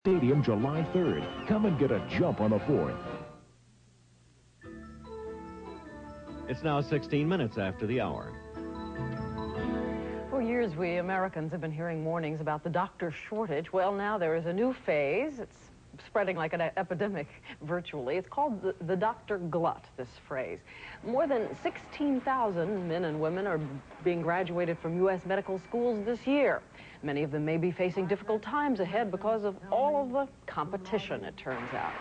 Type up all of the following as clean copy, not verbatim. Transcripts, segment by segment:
Stadium July 3rd. Come and get a jump on the 4th. It's now 16 minutes after the hour. For years, we Americans have been hearing warnings about the doctor shortage. Well, now there is a new phase. It's spreading like an epidemic virtually. It's called the doctor glut, this phrase. More than 16,000 men and women are being graduated from U.S. medical schools this year. Many of them may be facing difficult times ahead because of all of the competition, it turns out.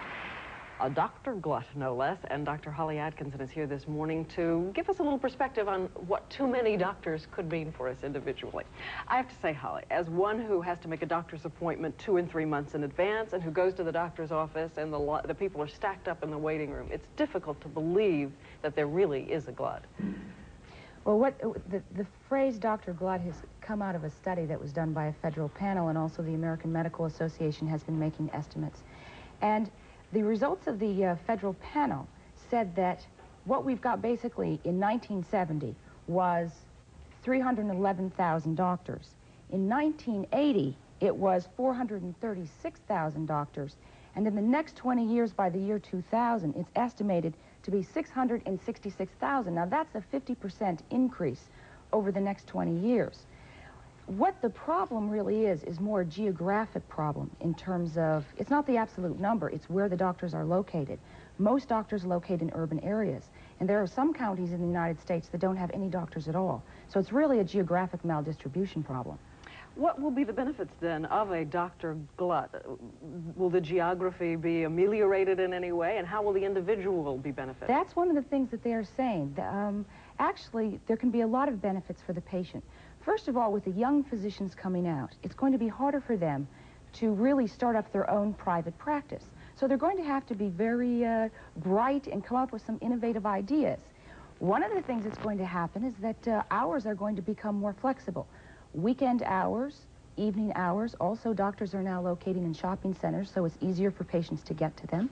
A Dr. Glut, no less, and Dr. Holly Atkinson is here this morning to give us a little perspective on what too many doctors could mean for us individually. I have to say, Holly, as one who has to make a doctor's appointment 2 and 3 months in advance and who goes to the doctor's office and the people are stacked up in the waiting room, it's difficult to believe that there really is a glut. Well, the phrase Dr. Glut has come out of a study that was done by a federal panel, and also the American Medical Association has been making estimates. And the results of the federal panel said that what we've got basically in 1970 was 311,000 doctors. In 1980, it was 436,000 doctors. And in the next 20 years, by the year 2000, it's estimated to be 666,000. Now, that's a 50% increase over the next 20 years. What the problem really is more a geographic problem in terms of, it's not the absolute number, it's where the doctors are located. Most doctors are located in urban areas, and there are some counties in the United States that don't have any doctors at all. So it's really a geographic maldistribution problem. What will be the benefits, then, of a Dr. Glut? Will the geography be ameliorated in any way, and how will the individual be benefited? That's one of the things that they're saying. Actually, there can be a lot of benefits for the patient. First of all, with the young physicians coming out, it's going to be harder for them to really start up their own private practice. So they're going to have to be very bright and come up with some innovative ideas. One of the things that's going to happen is that hours are going to become more flexible. Weekend hours, evening hours. Also, doctors are now located in shopping centers, so it's easier for patients to get to them.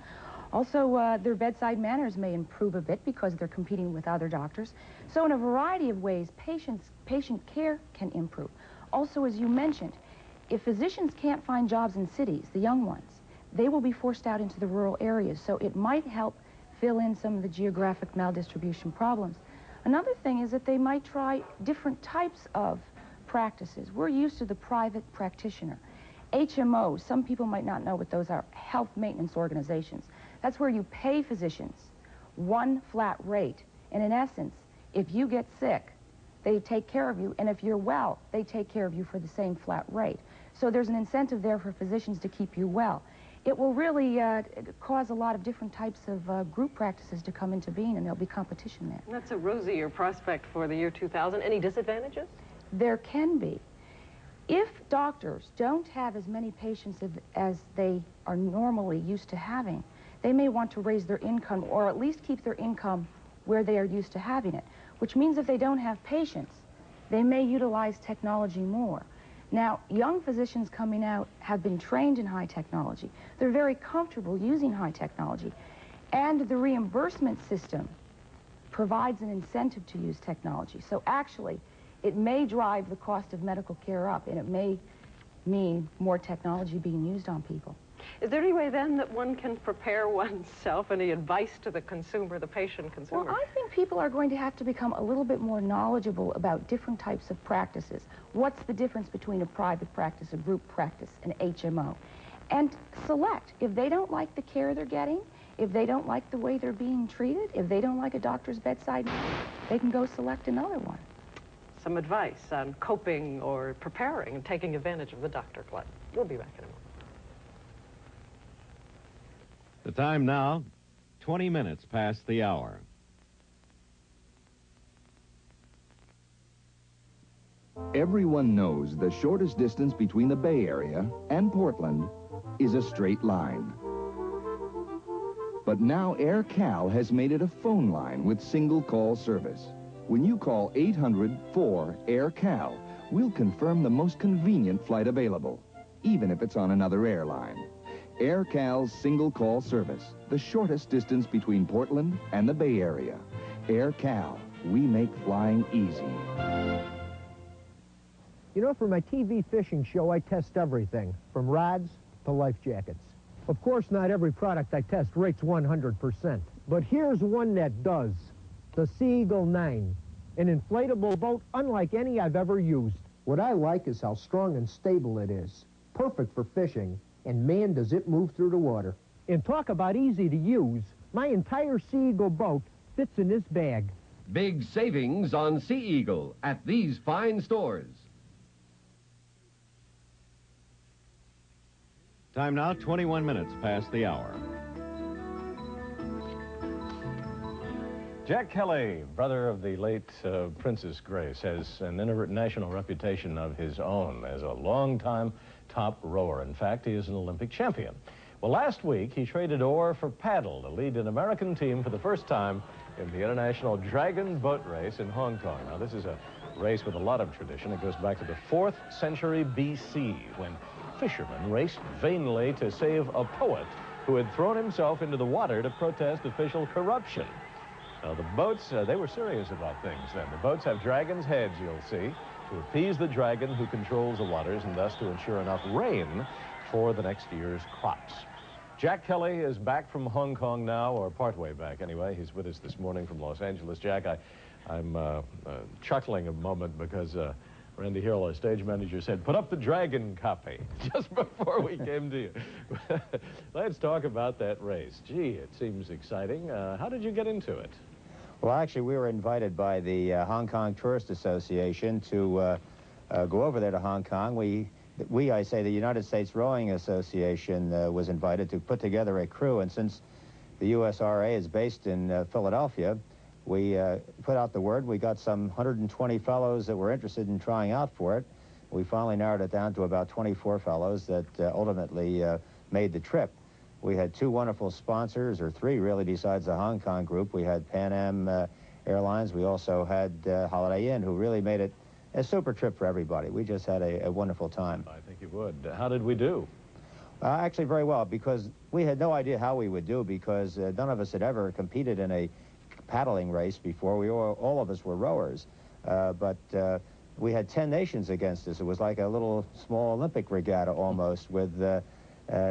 Also, their bedside manners may improve a bit because they're competing with other doctors. So in a variety of ways, patient care can improve. Also, as you mentioned, if physicians can't find jobs in cities, the young ones, they will be forced out into the rural areas. So it might help fill in some of the geographic maldistribution problems. Another thing is that they might try different types of practices. We're used to the private practitioner. HMOs, some people might not know what those are, health maintenance organizations. That's where you pay physicians one flat rate. And in essence, if you get sick, they take care of you. And if you're well, they take care of you for the same flat rate. So there's an incentive there for physicians to keep you well. It will really cause a lot of different types of group practices to come into being, and there'll be competition there. That's a rosier prospect for the year 2000. Any disadvantages? There can be. If doctors don't have as many patients as they are normally used to having, they may want to raise their income or at least keep their income where they are used to having it, which means if they don't have patients, they may utilize technology more. Now, young physicians coming out have been trained in high technology. They're very comfortable using high technology, and the reimbursement system provides an incentive to use technology. So actually, it may drive the cost of medical care up, and it may mean more technology being used on people. Is there any way, then, that one can prepare oneself? Any advice to the consumer, the patient consumer? Well, I think people are going to have to become a little bit more knowledgeable about different types of practices. What's the difference between a private practice, a group practice, an HMO? And select. If they don't like the care they're getting, if they don't like the way they're being treated, if they don't like a doctor's bedside manner, they can go select another one. Some advice on coping or preparing and taking advantage of the Dr. Glut. We'll be back in a moment. The time now, 20 minutes past the hour. Everyone knows the shortest distance between the Bay Area and Portland is a straight line. But now Air Cal has made it a phone line with single call service. When you call 800-4 Cal, we'll confirm the most convenient flight available, even if it's on another airline. Air Cal's single call service, the shortest distance between Portland and the Bay Area. Air Cal, we make flying easy. You know, for my TV fishing show, I test everything, from rods, to life jackets. Of course, not every product I test rates 100%, but here's one that does. The Sea Eagle 9, an inflatable boat unlike any I've ever used. What I like is how strong and stable it is. Perfect for fishing, and man, does it move through the water. And talk about easy to use. My entire Sea Eagle boat fits in this bag. Big savings on Sea Eagle at these fine stores. Time now, 21 minutes past the hour. Jack Kelly, brother of the late Princess Grace, has an international reputation of his own as a long-time top rower. In fact, he is an Olympic champion. Well, last week, he traded oar for paddle to lead an American team for the first time in the International Dragon Boat Race in Hong Kong. Now, this is a race with a lot of tradition. It goes back to the 4th century B.C., when fishermen raced vainly to save a poet who had thrown himself into the water to protest official corruption. Now, the boats, they were serious about things then. The boats have dragons' heads, you'll see, to appease the dragon who controls the waters and thus to ensure enough rain for the next year's crops. Jack Kelly is back from Hong Kong now, or partway back anyway. He's with us this morning from Los Angeles. Jack, I'm chuckling a moment because Randy Hill, our stage manager, said, put up the dragon copy just before we came to you. Let's talk about that race. Gee, it seems exciting. How did you get into it? Well, actually, we were invited by the Hong Kong Tourist Association to go over there to Hong Kong. I say the United States Rowing Association was invited to put together a crew, and since the USRA is based in Philadelphia, we put out the word. We got some 120 fellows that were interested in trying out for it. We finally narrowed it down to about 24 fellows that ultimately made the trip. We had 2 wonderful sponsors, or 3 really, besides the Hong Kong group. We had Pan Am Airlines. We also had Holiday Inn, who really made it a super trip for everybody. We just had a wonderful time. I think you would. How did we do? Actually, very well, because we had no idea how we would do, because none of us had ever competed in a paddling race before. All of us were rowers. But we had 10 nations against us. It was like a little small Olympic regatta almost, with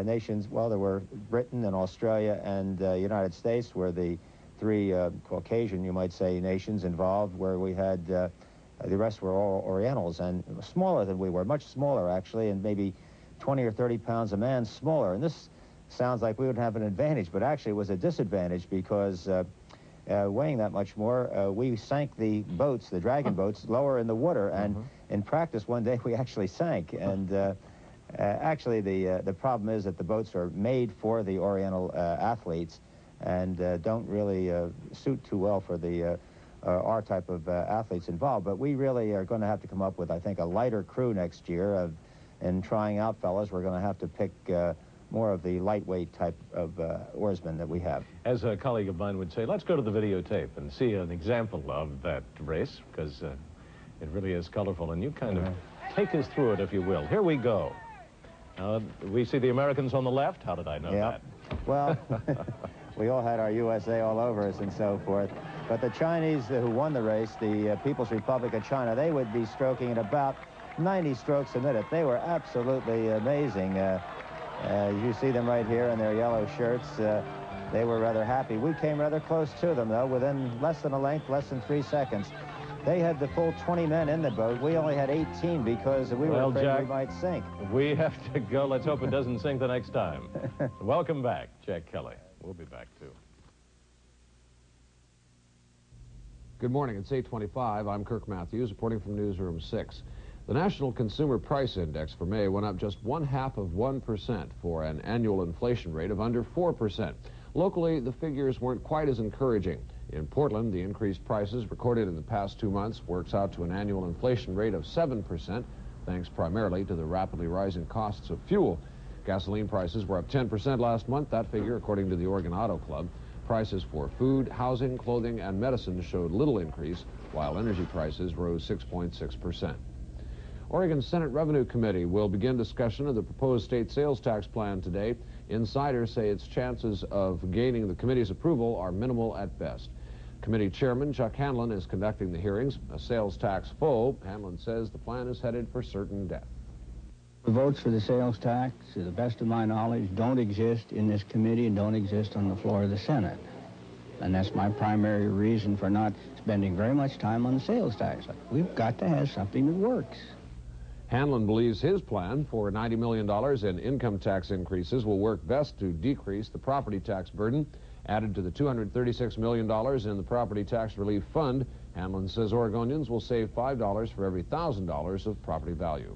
nations. Well, there were Britain and Australia and United States were the 3 Caucasian, you might say, nations involved, where we had the rest were all Orientals, and smaller than we were, much smaller actually, and maybe 20 or 30 pounds a man smaller. And this sounds like we would have an advantage, but actually it was a disadvantage, because weighing that much more, we sank the boats, the dragon boats, lower in the water, and in practice one day we actually sank. And actually the problem is that the boats are made for the Oriental athletes, and don't really suit too well for the our type of athletes involved. But we really are going to have to come up with, I think, a lighter crew next year. In trying out fellas, we're going to have to pick more of the lightweight type of oarsmen that we have. As a colleague of mine would say, let's go to the videotape and see an example of that race, because it really is colorful, and you kind of take us through it, if you will. Here we go. We see the Americans on the left. How did I know that? Well, we all had our USA all over us and so forth. But the Chinese who won the race, the People's Republic of China, they would be stroking at about 90 strokes a minute. They were absolutely amazing. You see them right here in their yellow shirts. They were rather happy. We came rather close to them, though, within less than a length, less than 3 seconds. They had the full 20 men in the boat. We only had 18 because we were afraid Jack, we might sink. We have to go. Let's hope it doesn't sink the next time. Welcome back, Jack Kelly. We'll be back, too. Good morning. It's 8:25. I'm Kirk Matthews, reporting from Newsroom 6. The National Consumer Price Index for May went up just 0.5% for an annual inflation rate of under 4%. Locally, the figures weren't quite as encouraging. In Portland, the increased prices recorded in the past 2 months works out to an annual inflation rate of 7%, thanks primarily to the rapidly rising costs of fuel. Gasoline prices were up 10% last month. That figure, according to the Oregon Auto Club. Prices for food, housing, clothing, and medicine showed little increase, while energy prices rose 6.6%. Oregon's Senate Revenue Committee will begin discussion of the proposed state sales tax plan today. Insiders say its chances of gaining the committee's approval are minimal at best. Committee Chairman Chuck Hanlon is conducting the hearings. A sales tax foe, Hanlon says the plan is headed for certain death. The votes for the sales tax, to the best of my knowledge, don't exist in this committee and don't exist on the floor of the Senate. And that's my primary reason for not spending very much time on the sales tax. We've got to have something that works. Hanlon believes his plan for $90 million in income tax increases will work best to decrease the property tax burden. Added to the $236 million in the Property Tax Relief Fund, Hanlon says Oregonians will save $5 for every $1,000 of property value.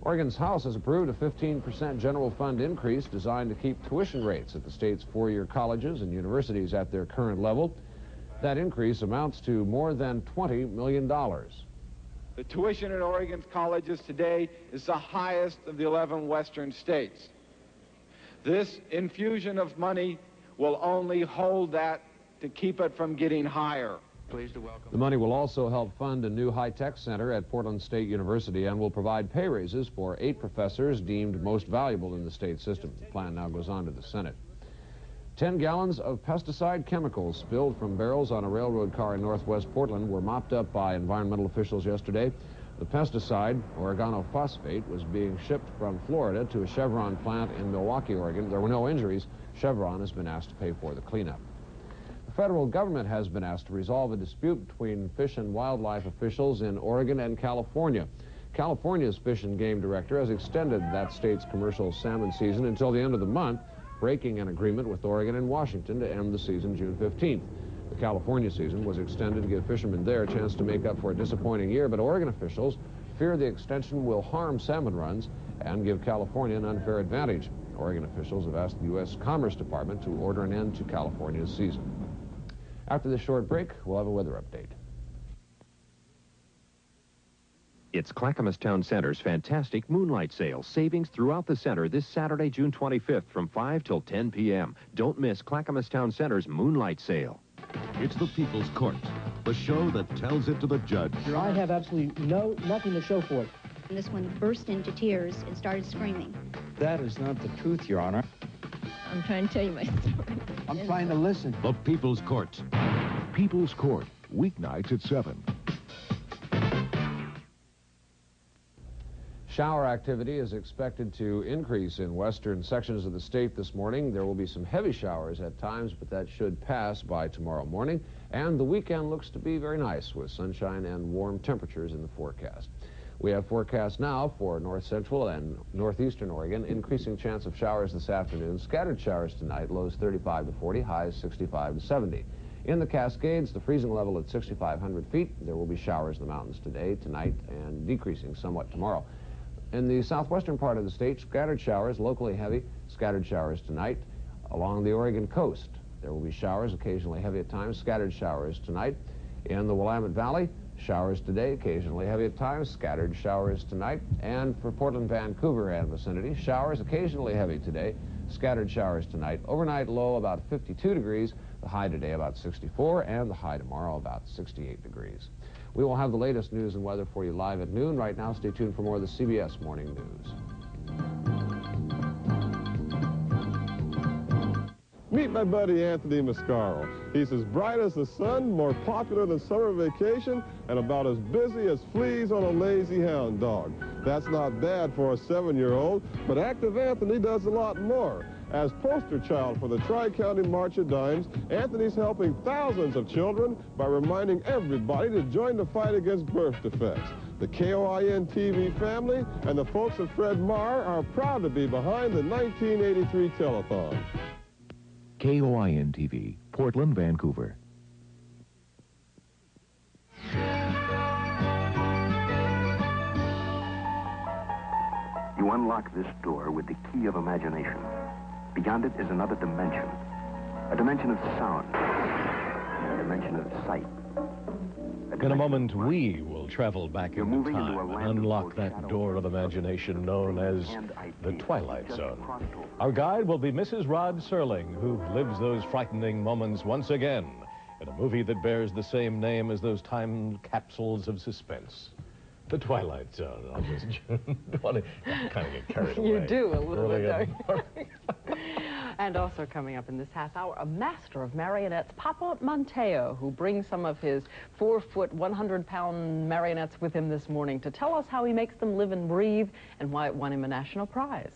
Oregon's House has approved a 15% general fund increase designed to keep tuition rates at the state's four-year colleges and universities at their current level. That increase amounts to more than $20 million. The tuition in Oregon's colleges today is the highest of the 11 western states. This infusion of money will only hold that to keep it from getting higher. Pleased to welcome. The money will also help fund a new high-tech center at Portland State University and will provide pay raises for 8 professors deemed most valuable in the state system. The plan now goes on to the Senate. 10 gallons of pesticide chemicals spilled from barrels on a railroad car in northwest Portland were mopped up by environmental officials yesterday. The pesticide, organophosphate, was being shipped from Florida to a Chevron plant in Milwaukee, Oregon. There were no injuries. Chevron has been asked to pay for the cleanup. The federal government has been asked to resolve a dispute between fish and wildlife officials in Oregon and California. California's Fish and Game Director has extended that state's commercial salmon season until the end of the month, breaking an agreement with Oregon and Washington to end the season June 15th. The California season was extended to give fishermen there a chance to make up for a disappointing year, but Oregon officials fear the extension will harm salmon runs and give California an unfair advantage. Oregon officials have asked the U.S. Commerce Department to order an end to California's season. After this short break, we'll have a weather update. It's Clackamas Town Center's fantastic moonlight sale. Savings throughout the center this Saturday, June 25th from 5 till 10 p.m. Don't miss Clackamas Town Center's moonlight sale. It's the People's Court, the show that tells it to the judge. I have absolutely nothing to show for it. This one burst into tears and started screaming. That is not the truth, Your Honor. I'm trying to tell you my story. I'm trying to listen. The People's Court. People's Court, weeknights at 7. Shower activity is expected to increase in western sections of the state this morning. There will be some heavy showers at times, but that should pass by tomorrow morning. And the weekend looks to be very nice with sunshine and warm temperatures in the forecast. We have forecasts now for north central and northeastern Oregon. Increasing chance of showers this afternoon. Scattered showers tonight, lows 35 to 40, highs 65 to 70. In the Cascades, the freezing level at 6,500 feet. There will be showers in the mountains today, tonight, and decreasing somewhat tomorrow. In the southwestern part of the state, scattered showers, locally heavy, scattered showers tonight. Along the Oregon coast, there will be showers, occasionally heavy at times, scattered showers tonight. In the Willamette Valley, showers today, occasionally heavy at times, scattered showers tonight. And for Portland, Vancouver, and vicinity, showers, occasionally heavy today, scattered showers tonight. Overnight low about 52 degrees, the high today about 64, and the high tomorrow about 68 degrees. We will have the latest news and weather for you live at noon. Right now, stay tuned for more of the CBS Morning News. Meet my buddy Anthony Mascaro. He's as bright as the sun, more popular than summer vacation, and about as busy as fleas on a lazy hound dog. That's not bad for a 7-year-old, but Active Anthony does a lot more. As poster child for the Tri-County March of Dimes, Anthony's helping thousands of children by reminding everybody to join the fight against birth defects. The KOIN TV family and the folks at Fred Meyer are proud to be behind the 1983 telethon. KOIN TV, Portland, Vancouver. You unlock this door with the key of imagination. Beyond it is another dimension. A dimension of sound. A dimension of sight. In a moment, we will travel back in time and unlock that door of imagination known as the Twilight Zone. Our guide will be Mrs. Rod Serling, who lives those frightening moments once again in a movie that bears the same name as those time capsules of suspense. The Twilight Zone on this June 20. Kind of get carried away. You do a little bit, don't you? And also coming up in this half hour, a master of marionettes, Papa Monteo, who brings some of his 4-foot, 100-pound marionettes with him this morning to tell us how he makes them live and breathe and why it won him a national prize.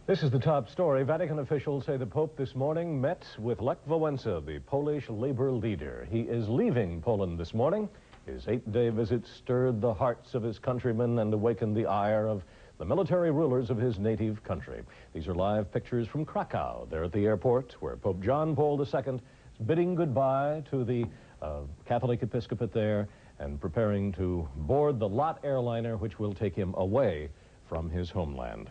This is the top story. Vatican officials say the Pope this morning met with Lech Wałęsa, the Polish labor leader. He is leaving Poland this morning. His 8-day visit stirred the hearts of his countrymen and awakened the ire of the military rulers of his native country. These are live pictures from Krakow. They're at the airport where Pope John Paul II is bidding goodbye to the Catholic episcopate there and preparing to board the LOT airliner, which will take him away from his homeland.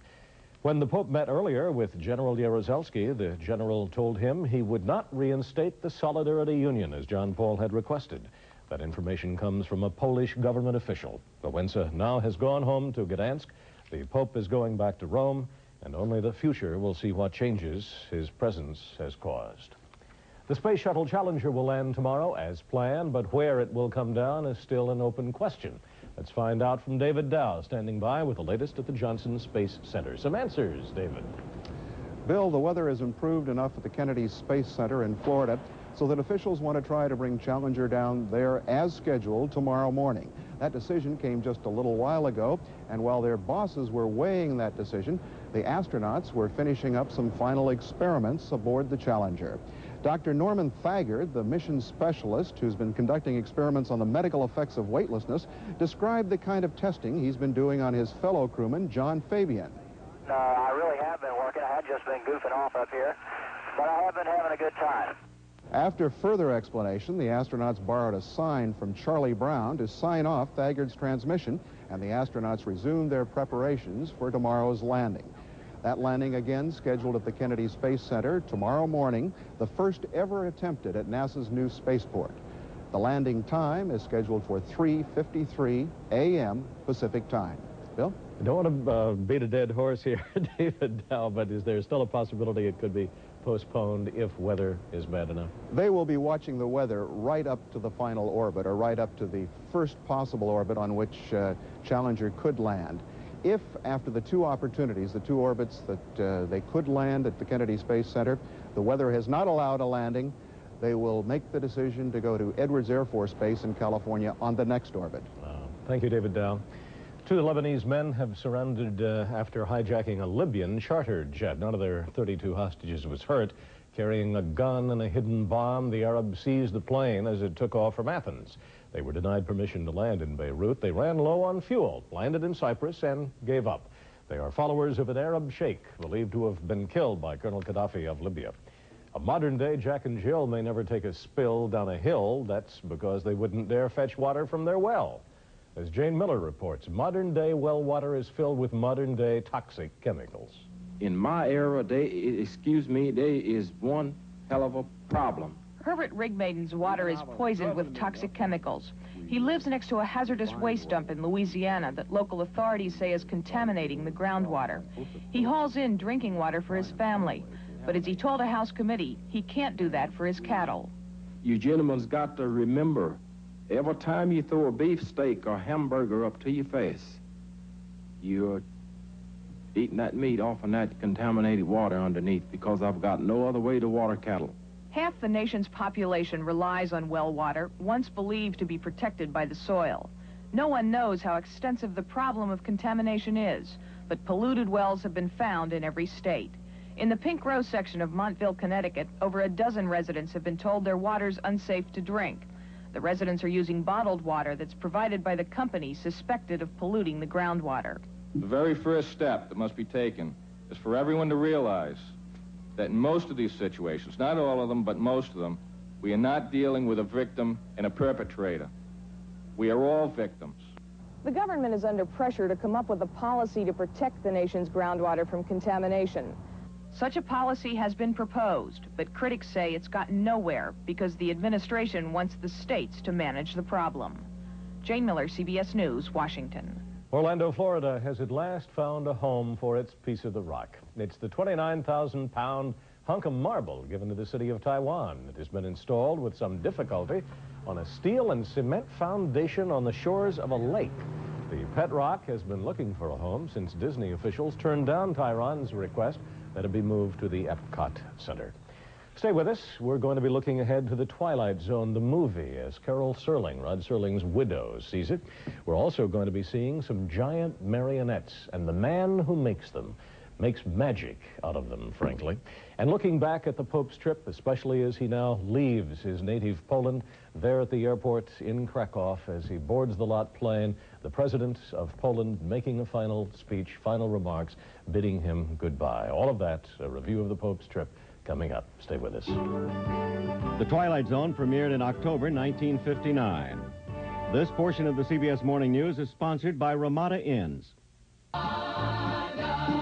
When the Pope met earlier with General Jaruzelski, the general told him he would not reinstate the Solidarity Union as John Paul had requested. That information comes from a Polish government official. Wałęsa now has gone home to Gdansk. The Pope is going back to Rome, and only the future will see what changes his presence has caused. The Space Shuttle Challenger will land tomorrow as planned, but where it will come down is still an open question. Let's find out from David Dow, standing by with the latest at the Johnson Space Center. Some answers, David. Bill, the weather has improved enough at the Kennedy Space Center in Florida so that officials want to try to bring Challenger down there as scheduled tomorrow morning. That decision came just a little while ago, and while their bosses were weighing that decision, the astronauts were finishing up some final experiments aboard the Challenger. Dr. Norman Thagard, the mission specialist who's been conducting experiments on the medical effects of weightlessness, described the kind of testing he's been doing on his fellow crewman, John Fabian. I really have been working. I had just been goofing off up here, but I have been having a good time. After further explanation, the astronauts borrowed a sign from Charlie Brown to sign off Thagard's transmission, and the astronauts resumed their preparations for tomorrow's landing. That landing again scheduled at the Kennedy Space Center tomorrow morning, the first ever attempted at NASA's new spaceport. The landing time is scheduled for 3:53 a.m. Pacific time. Bill? I don't want to beat a dead horse here, David Dow, but is there still a possibility it could be postponed if weather is bad enough? They will be watching the weather right up to the final orbit, or right up to the first possible orbit on which Challenger could land. If, after the two opportunities, the two orbits that they could land at the Kennedy Space Center, the weather has not allowed a landing, they will make the decision to go to Edwards Air Force Base in California on the next orbit. Thank you, David Dow. 2 Lebanese men have surrendered after hijacking a Libyan charter jet. None of their 32 hostages was hurt. Carrying a gun and a hidden bomb, the Arabs seized the plane as it took off from Athens. They were denied permission to land in Beirut. They ran low on fuel, landed in Cyprus, and gave up. They are followers of an Arab sheikh believed to have been killed by Colonel Gaddafi of Libya. A modern-day Jack and Jill may never take a spill down a hill. That's because they wouldn't dare fetch water from their well. As Jane Miller reports, modern-day well water is filled with modern-day toxic chemicals. In my era, there is one hell of a problem. Herbert Rigmaiden's water is poisoned with toxic chemicals. He lives next to a hazardous waste dump in Louisiana that local authorities say is contaminating the groundwater. He hauls in drinking water for his family, but as he told a House committee, he can't do that for his cattle. You gentlemen's got to remember, every time you throw a beefsteak or hamburger up to your face, you're eating that meat off of that contaminated water underneath, because I've got no other way to water cattle. Half the nation's population relies on well water, once believed to be protected by the soil. No one knows how extensive the problem of contamination is, but polluted wells have been found in every state. In the Pink Rose section of Montville, Connecticut, over a dozen residents have been told their water's unsafe to drink. The residents are using bottled water that's provided by the company suspected of polluting the groundwater. The very first step that must be taken is for everyone to realize that in most of these situations, not all of them, but most of them, we are not dealing with a victim and a perpetrator. We are all victims. The government is under pressure to come up with a policy to protect the nation's groundwater from contamination. Such a policy has been proposed, but critics say it's gotten nowhere because the administration wants the states to manage the problem. Jane Miller, CBS News, Washington. Orlando, Florida has at last found a home for its piece of the rock. It's the 29,000-pound hunk of marble given to the city of Taiwan. It has been installed with some difficulty on a steel and cement foundation on the shores of a lake. The pet rock has been looking for a home since Disney officials turned down Taiwan's request that'll be moved to the Epcot Center. Stay with us. We're going to be looking ahead to the Twilight Zone, the movie, as Carol Serling, Rod Serling's widow, sees it. We're also going to be seeing some giant marionettes, and the man who makes them makes magic out of them, frankly. And looking back at the Pope's trip, especially as he now leaves his native Poland, there at the airport in Krakow, as he boards the lot plane, the President of Poland making a final speech, final remarks, bidding him goodbye. All of that, a review of the Pope's trip, coming up. Stay with us. The Twilight Zone premiered in October 1959. This portion of the CBS Morning News is sponsored by Ramada Inns.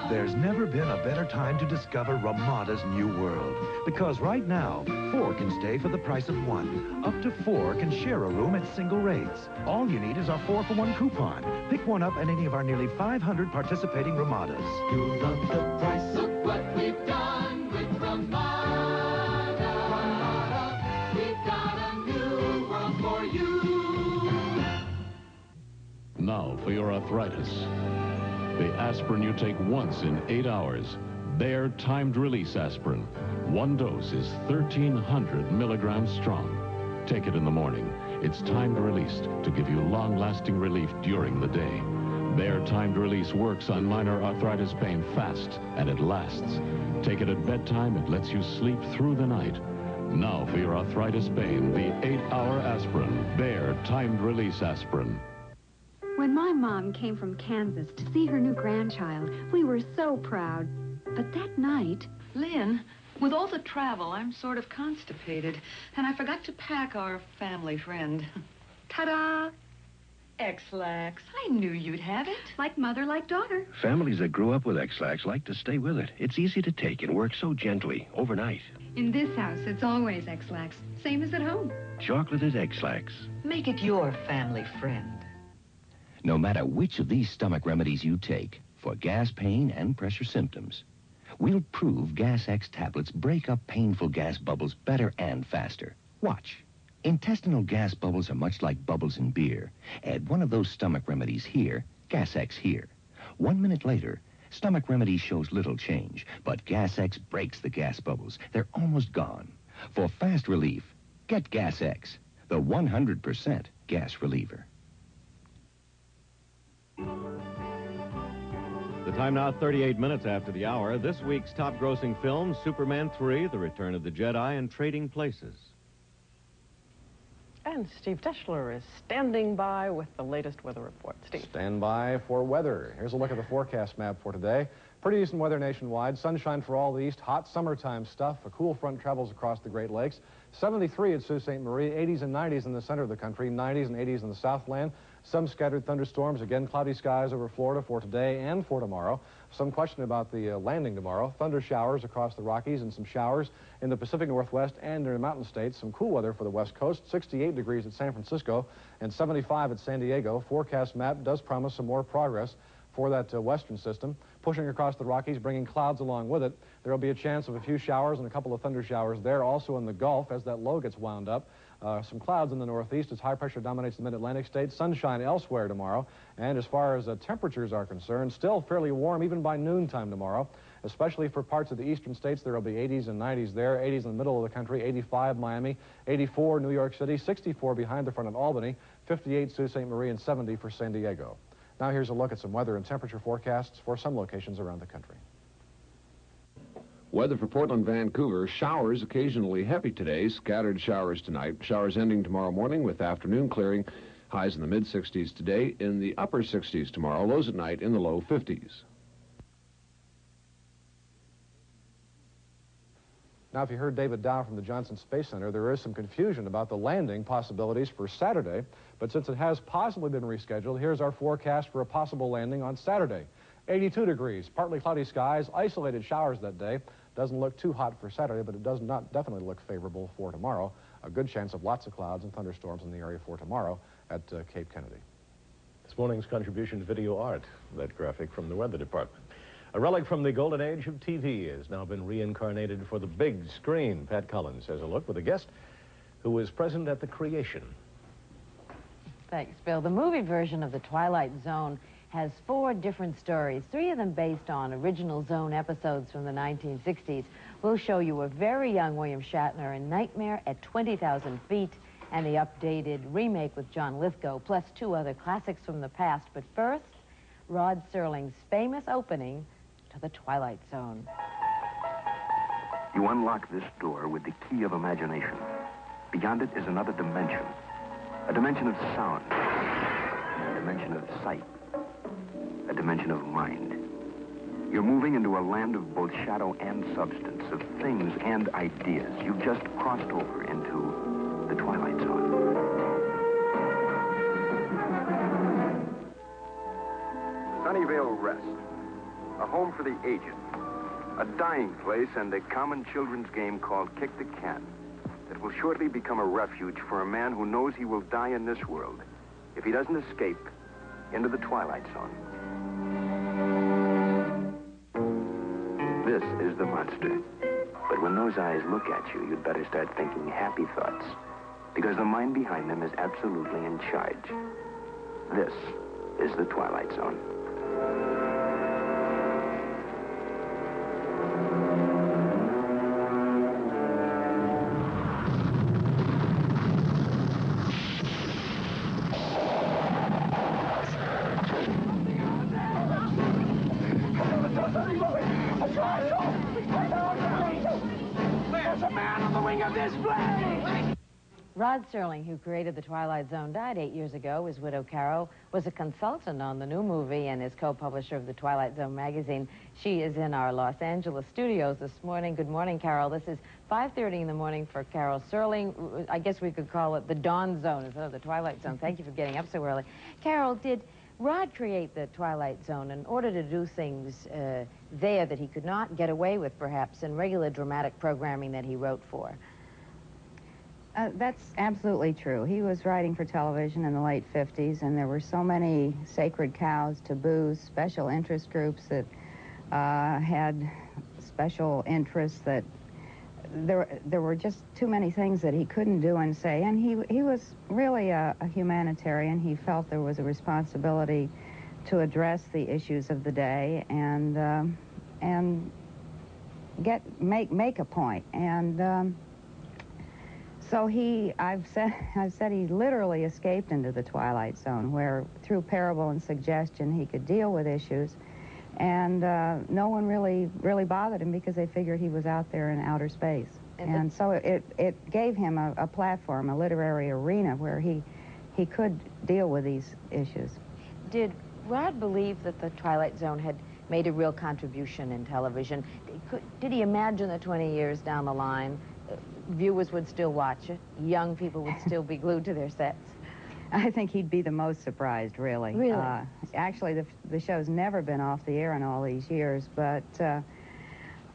There's never been a better time to discover Ramada's new world. Because right now, 4 can stay for the price of 1. Up to 4 can share a room at single rates. All you need is our 4-for-1 coupon. Pick one up at any of our nearly 500 participating Ramadas. You love the price. Look what we've done with Ramada. Ramada, we've got a new world for you. Now for your arthritis. The aspirin you take once in 8 hours. Bayer timed release aspirin. 1 dose is 1,300 milligrams strong. Take it in the morning. It's timed released to give you long-lasting relief during the day. Bayer timed release works on minor arthritis pain fast, and it lasts. Take it at bedtime. It lets you sleep through the night. Now for your arthritis pain, the 8-hour aspirin. Bayer timed release aspirin. When my mom came from Kansas to see her new grandchild, we were so proud. But that night... Lynn, with all the travel, I'm sort of constipated. And I forgot to pack our family friend. Ta-da! X-Lax. I knew you'd have it. Like mother, like daughter. Families that grew up with X-Lax like to stay with it. It's easy to take and works so gently, overnight. In this house, it's always X-Lax. Same as at home. Chocolated X-Lax. Make it your family friend. No matter which of these stomach remedies you take, for gas, pain, and pressure symptoms, we'll prove Gas X tablets break up painful gas bubbles better and faster. Watch. Intestinal gas bubbles are much like bubbles in beer. Add one of those stomach remedies here, Gas X here. 1 minute later, stomach remedy shows little change, but Gas X breaks the gas bubbles. They're almost gone. For fast relief, get Gas X, the 100% gas reliever. The time now, 38 minutes after the hour. This week's top-grossing films, Superman 3, The Return of the Jedi, and Trading Places. And Steve Deschler is standing by with the latest weather report. Steve. Stand by for weather. Here's a look at the forecast map for today. Pretty decent weather nationwide. Sunshine for all the east. Hot summertime stuff. A cool front travels across the Great Lakes. 73 at Sault Ste. Marie. 80s and 90s in the center of the country. 90s and 80s in the Southland. Some scattered thunderstorms. Again, cloudy skies over Florida for today and for tomorrow. Some question about the landing tomorrow. Thunder showers across the Rockies and some showers in the Pacific Northwest and in the mountain states. Some cool weather for the West Coast. 68 degrees at San Francisco and 75 at San Diego. Forecast map does promise some more progress for that western system. Pushing across the Rockies, bringing clouds along with it. There will be a chance of a few showers and a couple of thunder showers there. Also in the Gulf as that low gets wound up. Some clouds in the northeast as high pressure dominates the mid-Atlantic states. Sunshine elsewhere tomorrow. And as far as temperatures are concerned, still fairly warm even by noontime tomorrow. Especially for parts of the eastern states, there will be 80s and 90s there. 80s in the middle of the country, 85 Miami, 84 New York City, 64 behind the front at Albany, 58 Sault Ste. Marie, and 70 for San Diego. Now here's a look at some weather and temperature forecasts for some locations around the country. Weather for Portland, Vancouver. Showers occasionally heavy today. Scattered showers tonight. Showers ending tomorrow morning with afternoon clearing. Highs in the mid-60s today. In the upper 60s tomorrow. Lows at night in the low 50s. Now, if you heard David Dow from the Johnson Space Center, there is some confusion about the landing possibilities for Saturday. But since it has possibly been rescheduled, here's our forecast for a possible landing on Saturday. 82 degrees, partly cloudy skies, isolated showers that day. Doesn't look too hot for Saturday, but it does not definitely look favorable for tomorrow. A good chance of lots of clouds and thunderstorms in the area for tomorrow at Cape Kennedy. This morning's contribution, video art, that graphic from the Weather Department. A relic from the golden age of TV has now been reincarnated for the big screen. Pat Collins has a look with a guest who was present at the creation. Thanks, Bill. The movie version of The Twilight Zone has 4 different stories, 3 of them based on original Zone episodes from the 1960s. We'll show you a very young William Shatner in Nightmare at 20,000 Feet and the updated remake with John Lithgow, plus 2 other classics from the past. But first, Rod Serling's famous opening to the Twilight Zone. You unlock this door with the key of imagination. Beyond it is another dimension. A dimension of sound. A dimension of sight. A dimension of mind. You're moving into a land of both shadow and substance, of things and ideas. You've just crossed over into the Twilight Zone. Sunnyvale Rest. A home for the aged. A dying place and a common children's game called Kick the Can that will shortly become a refuge for a man who knows he will die in this world if he doesn't escape into the Twilight Zone. This is the monster. But when those eyes look at you, you'd better start thinking happy thoughts, because the mind behind them is absolutely in charge. This is the Twilight Zone. There's a man on the wing of this plane! Rod Serling, who created The Twilight Zone, died 8 years ago. His widow, Carol, was a consultant on the new movie and is co-publisher of The Twilight Zone magazine. She is in our Los Angeles studios this morning. Good morning, Carol. This is 5:30 in the morning for Carol Serling. I guess we could call it the Dawn Zone instead of the Twilight Zone. Thank you for getting up so early. Carol, did Rod create the Twilight Zone in order to do things there that he could not get away with, perhaps, in regular dramatic programming that he wrote for? That's absolutely true. He was writing for television in the late 50s, and there were so many sacred cows, taboos, special interest groups that had special interests that there were just too many things that he couldn't do and say. And he was really a humanitarian. He felt there was a responsibility to address the issues of the day and make a point. And so I've said he literally escaped into the Twilight Zone, where through parable and suggestion he could deal with issues, and no one really bothered him because they figured he was out there in outer space. And so it gave him a platform, a literary arena where he could deal with these issues. Did Rod believe that the Twilight Zone had made a real contribution in television? Did he imagine that 20 years down the line, viewers would still watch it, young people would still be glued to their sets? I think he'd be the most surprised, really. Really? Actually, the show's never been off the air in all these years, but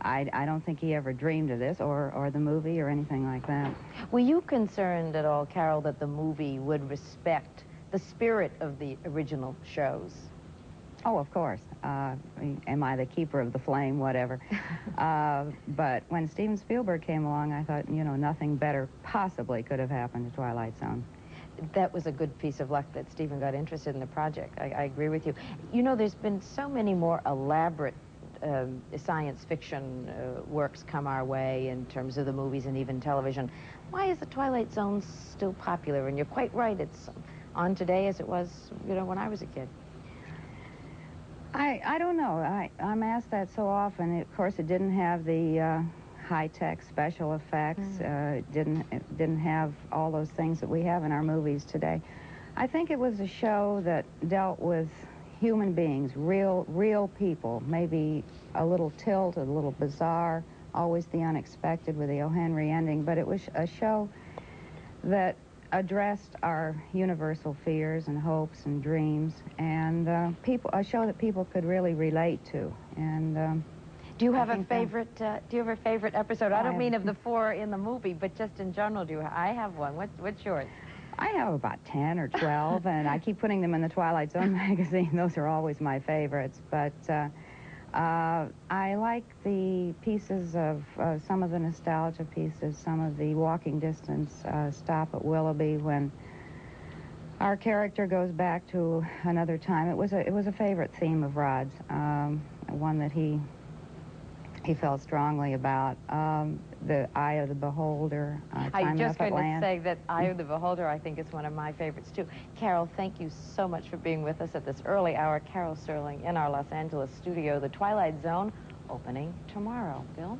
I don't think he ever dreamed of this, or the movie, or anything like that. Were you concerned at all, Carol, that the movie would respect the spirit of the original shows? Oh, of course. Am I the keeper of the flame? Whatever. But when Steven Spielberg came along, I thought, nothing better possibly could have happened to Twilight Zone. That was a good piece of luck that Steven got interested in the project. I agree with you. There's been so many more elaborate science fiction works come our way in terms of the movies and even television. Why is the Twilight Zone still popular? And you're quite right, it's on today as it was, when I was a kid. I don't know. I'm asked that so often. Of course, it didn't have the high-tech special effects. It didn't have all those things that we have in our movies today. I think it was a show that dealt with human beings, real people, maybe a little tilt, a little bizarre, always the unexpected with the O. Henry ending, but it was a show that addressed our universal fears and hopes and dreams, and a show that people could really relate to. And do you have a favorite? Do you have a favorite episode? I don't mean of the 4 in the movie, but just in general. I have one. What's yours? I have about 10 or 12, and I keep putting them in the Twilight Zone magazine. Those are always my favorites. But I like the pieces of some of the nostalgia pieces, some of the walking distance stop at Willoughby when Our character goes back to another time. It was a favorite theme of Rod's, one that he felt strongly about. The Eye of the Beholder. I'm just going to say that Eye of the Beholder, I think, is one of my favorites, too. Carol, thank you so much for being with us at this early hour. Carol Sterling in our Los Angeles studio. The Twilight Zone opening tomorrow. Bill?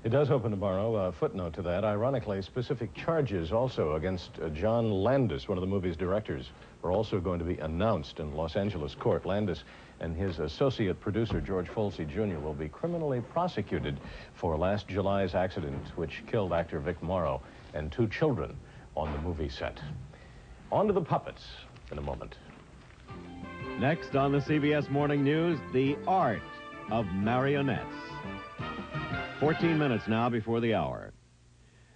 It does open tomorrow. A footnote to that. Ironically, specific charges also against John Landis, one of the movie's directors, are also going to be announced in Los Angeles court. Landis and his associate producer, George Folsey Jr., will be criminally prosecuted for last July's accident which killed actor Vic Morrow and 2 children on the movie set. On to the puppets in a moment. Next on the CBS Morning News, the art of marionettes. 14 minutes now before the hour.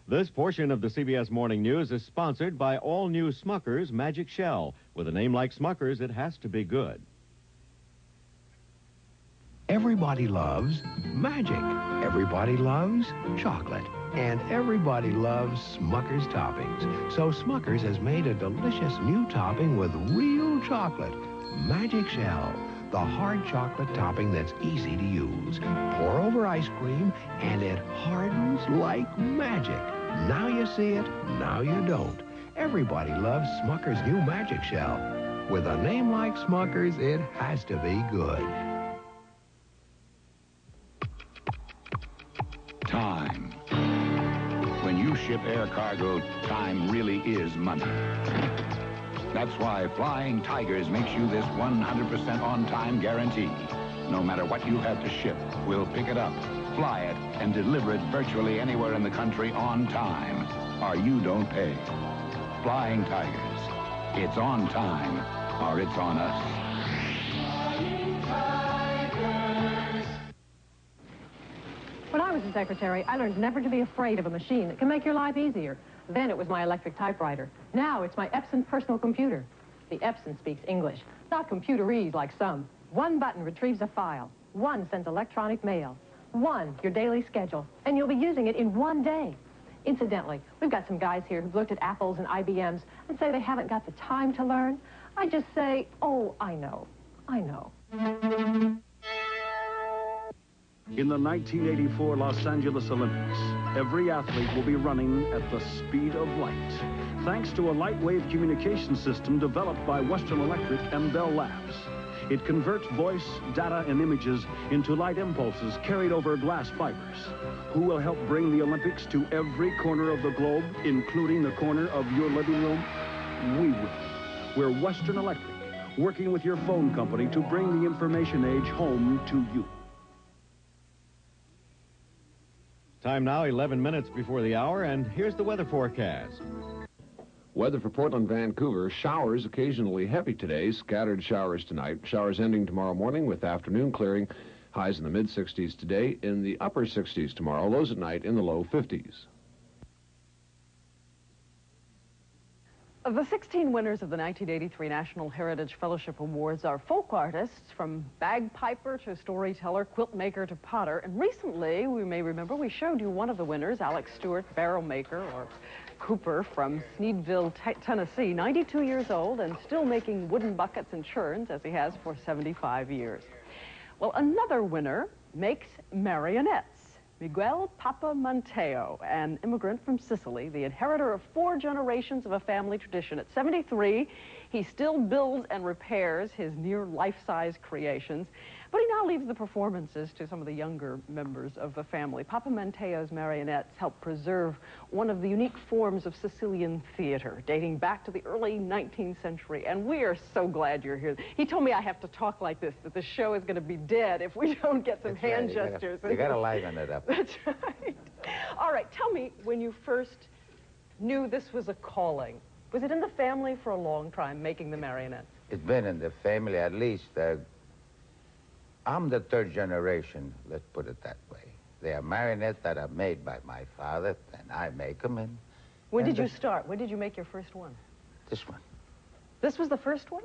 This portion of the CBS Morning News is sponsored by all-new Smucker's Magic Shell. With a name like Smucker's, it has to be good. Everybody loves magic. Everybody loves chocolate. And everybody loves Smucker's toppings. So Smucker's has made a delicious new topping with real chocolate. Magic Shell. The hard chocolate topping that's easy to use. Pour over ice cream, and it hardens like magic. Now you see it, now you don't. Everybody loves Smucker's new Magic Shell. With a name like Smucker's, it has to be good. Time. When you ship air cargo, time really is money. That's why Flying Tigers makes you this 100% on-time guarantee. No matter what you have to ship, we'll pick it up, fly it, and deliver it virtually anywhere in the country on time, or you don't pay. Flying Tigers. It's on time, or it's on us. Flying Tigers. When I was a secretary, I learned never to be afraid of a machine that can make your life easier. Then it was my electric typewriter. Now it's my Epson personal computer. The Epson speaks English, not computerese like some. One button retrieves a file. One sends electronic mail. One, your daily schedule. And you'll be using it in one day. Incidentally, we've got some guys here who've looked at Apples and IBMs and say they haven't got the time to learn. I just say, oh, I know. I know. In the 1984 Los Angeles Olympics, every athlete will be running at the speed of light, thanks to a light-wave communication system developed by Western Electric and Bell Labs. It converts voice, data, and images into light impulses carried over glass fibers. Who will help bring the Olympics to every corner of the globe, including the corner of your living room? We will. We're Western Electric, working with your phone company to bring the information age home to you. Time now, 11 minutes before the hour, and here's the weather forecast. Weather for Portland, Vancouver. Showers occasionally heavy today. Scattered showers tonight. Showers ending tomorrow morning with afternoon clearing. Highs in the mid-60s today, in the upper 60s tomorrow. Lows at night in the low 50s. The 16 winners of the 1983 National Heritage Fellowship Awards are folk artists, from bagpiper to storyteller, quilt maker to potter. And recently, we may remember, we showed you one of the winners, Alex Stewart, barrel maker, or Cooper, from Sneedville, Tennessee, 92 years old and still making wooden buckets and churns, as he has for 75 years. Well, another winner makes marionettes. Miguel Papa Monteo, an immigrant from Sicily, the inheritor of 4 generations of a family tradition. At 73, he still builds and repairs his near life-size creations, but he now leaves the performances to some of the younger members of the family. Papa Monteo's marionettes help preserve one of the unique forms of Sicilian theater, dating back to the early 19th century, and we are so glad you're here. He told me I have to talk like this, that the show is going to be dead if we don't get some hand gestures. You got to liven it up. That's right. All right, tell me, when you first knew this was a calling, was it in the family for a long time, making the marionettes? It's been in the family at least. I'm the 3rd generation, let's put it that way. They are marionettes that are made by my father, and I make them. When did you start? When did you make your first one? This one. This was the first one?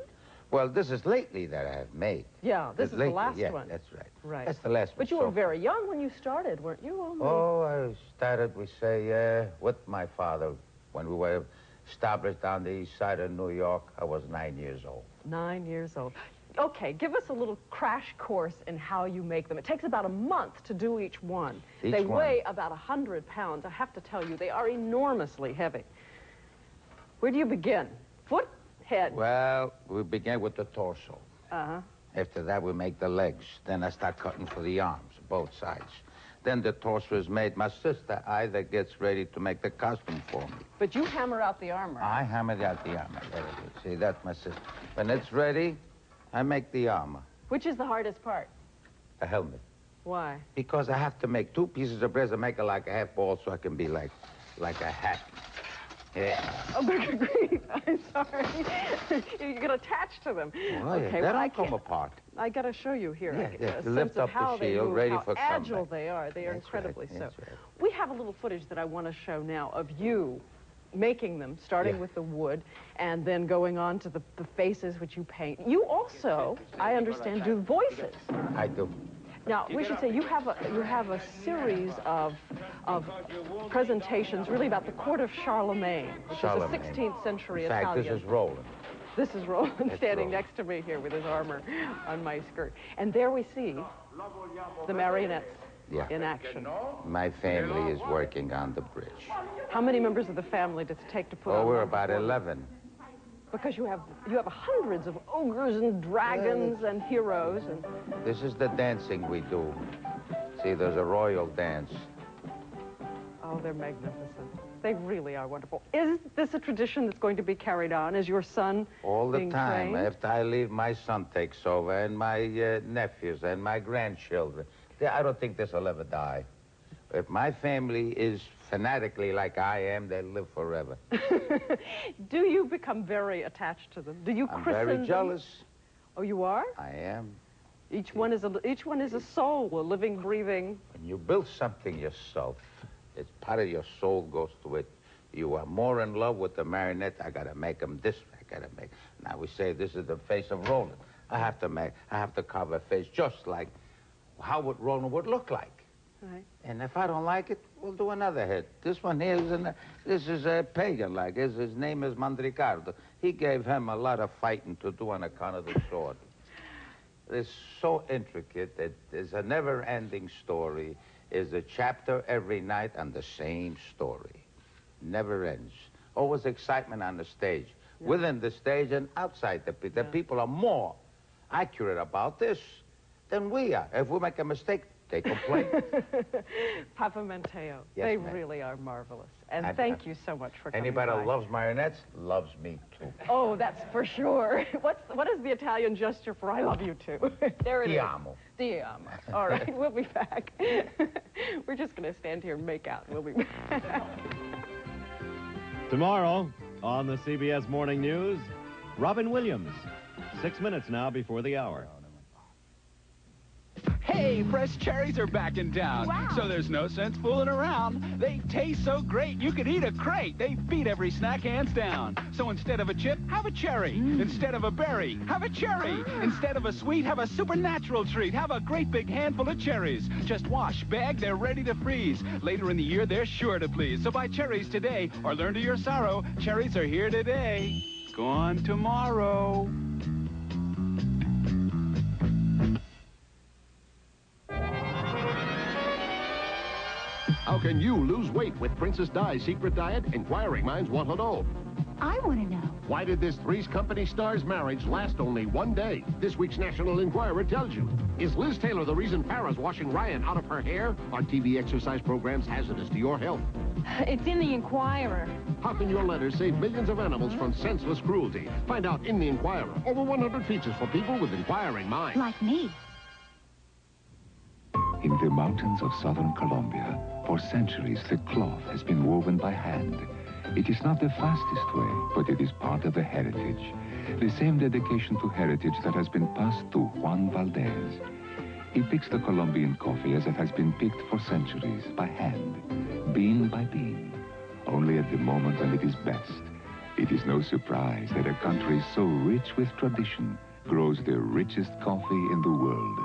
Well, this is lately that I have made. Yeah, this is lately, the last yeah, one. That's right. Right. That's the last one. But you were very young when you started, weren't you? Oh, I started, we say, with my father when we were Established on the east side of New York. I was 9 years old. 9 years old. Okay, give us a little crash course in how you make them. It takes about a month to do each one. They weigh about 100 pounds. I have to tell you, they are enormously heavy. Where do you begin? Foot, head? Well, we begin with the torso. Uh-huh. After that, we make the legs. Then I start cutting for the arms, both sides. Then the torso is made. My sister either gets ready to make the costume for me. But you hammer out the armor. I hammered out the armor. There it is. See, that's my sister. When it's ready, I make the armor. Which is the hardest part? The helmet. Why? Because I have to make 2 pieces of brass and make it like a half ball so I can be like a hat. Yeah. Oh, good grief. I'm sorry. You get attached to them. Oh, yeah. Okay, They well, don't come apart. I got to show you here. Yeah. A You lift sense of up how the they shield, move, ready how for agile combat. they are. They are That's incredibly right. so. That's right. We have a little footage that I want to show now of you making them, starting with the wood, and then going on to the faces which you paint. You also, I understand, do voices. I do. Now, we should say you have a series of presentations really about the court of Charlemagne, which is a 16th century In fact, Italian. this is Roland. This is Roland That's standing Roland. next to me here with his armor on my skirt. And there we see the marionettes in action. My family is working on the bridge. How many members of the family does it take to put on? Oh, we're one about performance? 11. Because you have hundreds of ogres and dragons and heroes and. This is the dancing we do. See, there's a royal dance. Oh, they're magnificent. They really are wonderful. Is this a tradition that's going to be carried on? Is your son All the being time. trained? After I leave, my son takes over, and my nephews, and my grandchildren. I don't think this will ever die. If my family is fanatically like I am, they'll live forever. Do you become very attached to them? Do you I'm christen very them? jealous. Oh, you are? I am. Each one is a soul, a living, breathing. When you build something yourself, it's part of your soul goes to it. You are more in love with the marionette. I gotta make them this. I gotta make. Now we say this is the face of Roland. I have to carve a face just like how would Roland would look like. Right. And if I don't like it, we'll do another head. This one here this is a pagan like. His name is Mandricardo. He gave him a lot of fighting to do on account of the sword. It's so intricate. It's a never-ending story. It's a chapter every night on the same story. Never ends. Always excitement on the stage. Yeah. Within the stage and outside the people are more accurate about this than we are. If we make a mistake, they complain. Papa Mateo, Yes, they ma'am. really are marvelous. And thank you so much for coming Anybody by. who loves marionettes loves me too. Oh, that's for sure. What is the Italian gesture for I love you too? There it Ti is. amo. Ti amo. All right, we'll be back. We're just going to stand here and make out. We'll be back. Tomorrow on the CBS Morning News, Robin Williams. 6 minutes now before the hour. Hey, fresh cherries are back in town. Wow. So there's no sense fooling around. They taste so great, you could eat a crate. They beat every snack hands down. So instead of a chip, have a cherry. Instead of a berry, have a cherry. Instead of a sweet, have a supernatural treat. Have a great big handful of cherries. Just wash, bag, they're ready to freeze. Later in the year, they're sure to please. So buy cherries today or learn to your sorrow. Cherries are here today. Gone tomorrow. How can you lose weight with Princess Di's secret diet? Inquiring minds want to know. I want to know. Why did this Three's Company star's marriage last only 1 day? This week's National Enquirer tells you. Is Liz Taylor the reason Farrah's washing Ryan out of her hair? Are TV exercise programs hazardous to your health? It's in the Enquirer. How can your letters save millions of animals from senseless cruelty? Find out in the Enquirer. Over 100 features for people with inquiring minds. Like me. In the mountains of southern Colombia, for centuries, the cloth has been woven by hand. It is not the fastest way, but it is part of the heritage. The same dedication to heritage that has been passed to Juan Valdez. He picks the Colombian coffee as it has been picked for centuries, by hand, bean by bean. Only at the moment when it is best. It is no surprise that a country so rich with tradition grows the richest coffee in the world.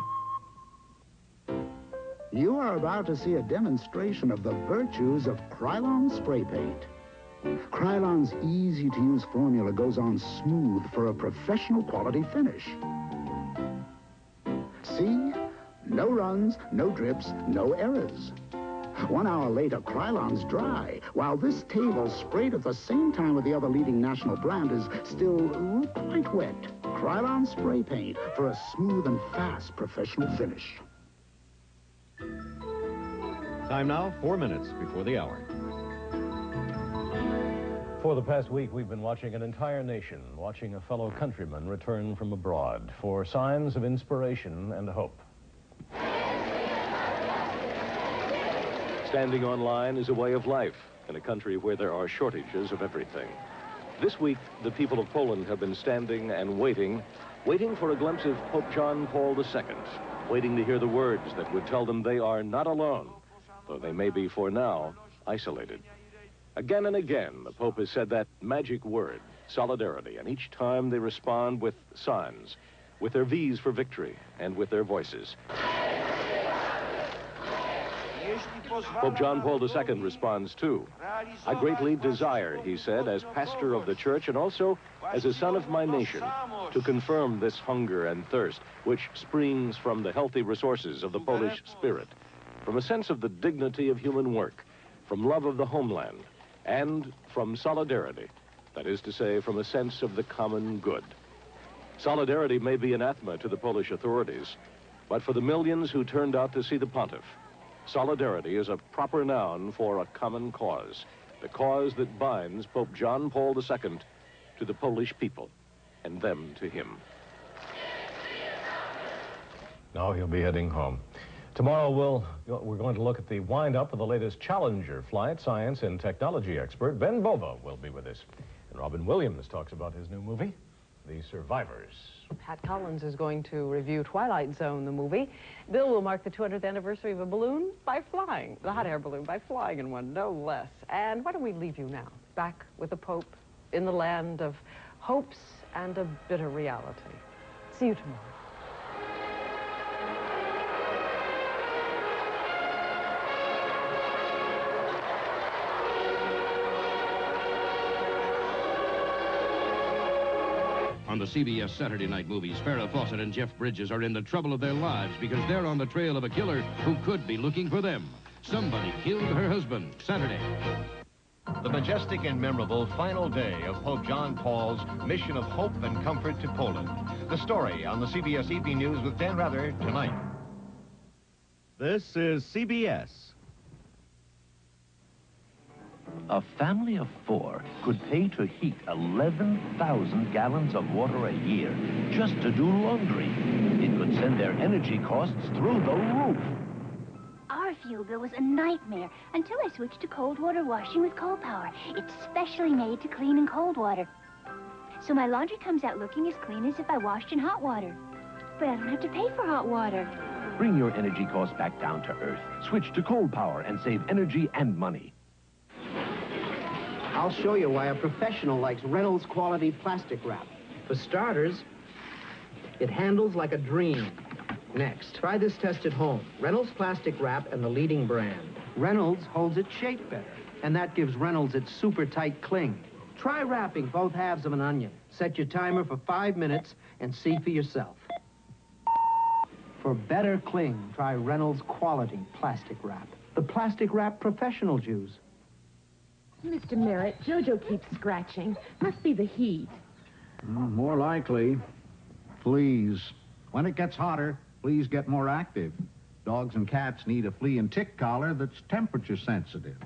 You are about to see a demonstration of the virtues of Krylon spray paint. Krylon's easy-to-use formula goes on smooth for a professional quality finish. See? No runs, no drips, no errors. 1 hour later, Krylon's dry, while this table, sprayed at the same time with the other leading national brand, is still quite wet. Krylon spray paint for a smooth and fast professional finish. Time now, 4 minutes before the hour. For the past week, we've been watching an entire nation, watching a fellow countryman return from abroad for signs of inspiration and hope. Standing on line is a way of life in a country where there are shortages of everything. This week, the people of Poland have been standing and waiting for a glimpse of Pope John Paul II, waiting to hear the words that would tell them they are not alone, though they may be, for now, isolated. Again and again, the Pope has said that magic word, solidarity, and each time they respond with signs, with their V's for victory, and with their voices. Pope John Paul II responds too. I greatly desire, he said, as pastor of the church and also as a son of my nation, to confirm this hunger and thirst which springs from the healthy resources of the Polish spirit, from a sense of the dignity of human work, from love of the homeland, and from solidarity, that is to say, from a sense of the common good. Solidarity may be anathema to the Polish authorities, but for the millions who turned out to see the pontiff, solidarity is a proper noun for a common cause, the cause that binds Pope John Paul II to the Polish people, and them to him. Now he'll be heading home. Tomorrow we're going to look at the wind-up of the latest Challenger flight. Science and technology expert Ben Bova will be with us. And Robin Williams talks about his new movie, The Survivors. Pat Collins is going to review Twilight Zone, the movie. Bill will mark the 200th anniversary of a balloon by flying, the hot air balloon, by flying in one, no less. And why don't we leave you now, back with the Pope in the land of hopes and a bitter reality. See you tomorrow. On the CBS Saturday night movies, Farrah Fawcett and Jeff Bridges are in the trouble of their lives because they're on the trail of a killer who could be looking for them. Somebody killed her husband. Saturday. The majestic and memorable final day of Pope John Paul's mission of hope and comfort to Poland. The story on the CBS Evening News with Dan Rather tonight. This is CBS. A family of 4 could pay to heat 11,000 gallons of water a year just to do laundry. It could send their energy costs through the roof. Our fuel bill was a nightmare until I switched to cold water washing with coal power. It's specially made to clean in cold water. So my laundry comes out looking as clean as if I washed in hot water. But I don't have to pay for hot water. Bring your energy costs back down to earth. Switch to coal power and save energy and money. I'll show you why a professional likes Reynolds quality plastic wrap. For starters, it handles like a dream. Next, try this test at home. Reynolds plastic wrap and the leading brand. Reynolds holds its shape better, and that gives Reynolds its super tight cling. Try wrapping both halves of an onion. Set your timer for 5 minutes and see for yourself. For better cling, try Reynolds quality plastic wrap. The plastic wrap professionals use. Mr. Merritt, Jojo keeps scratching. Must be the heat. More likely. Fleas. When it gets hotter, fleas get more active. Dogs and cats need a flea and tick collar that's temperature sensitive.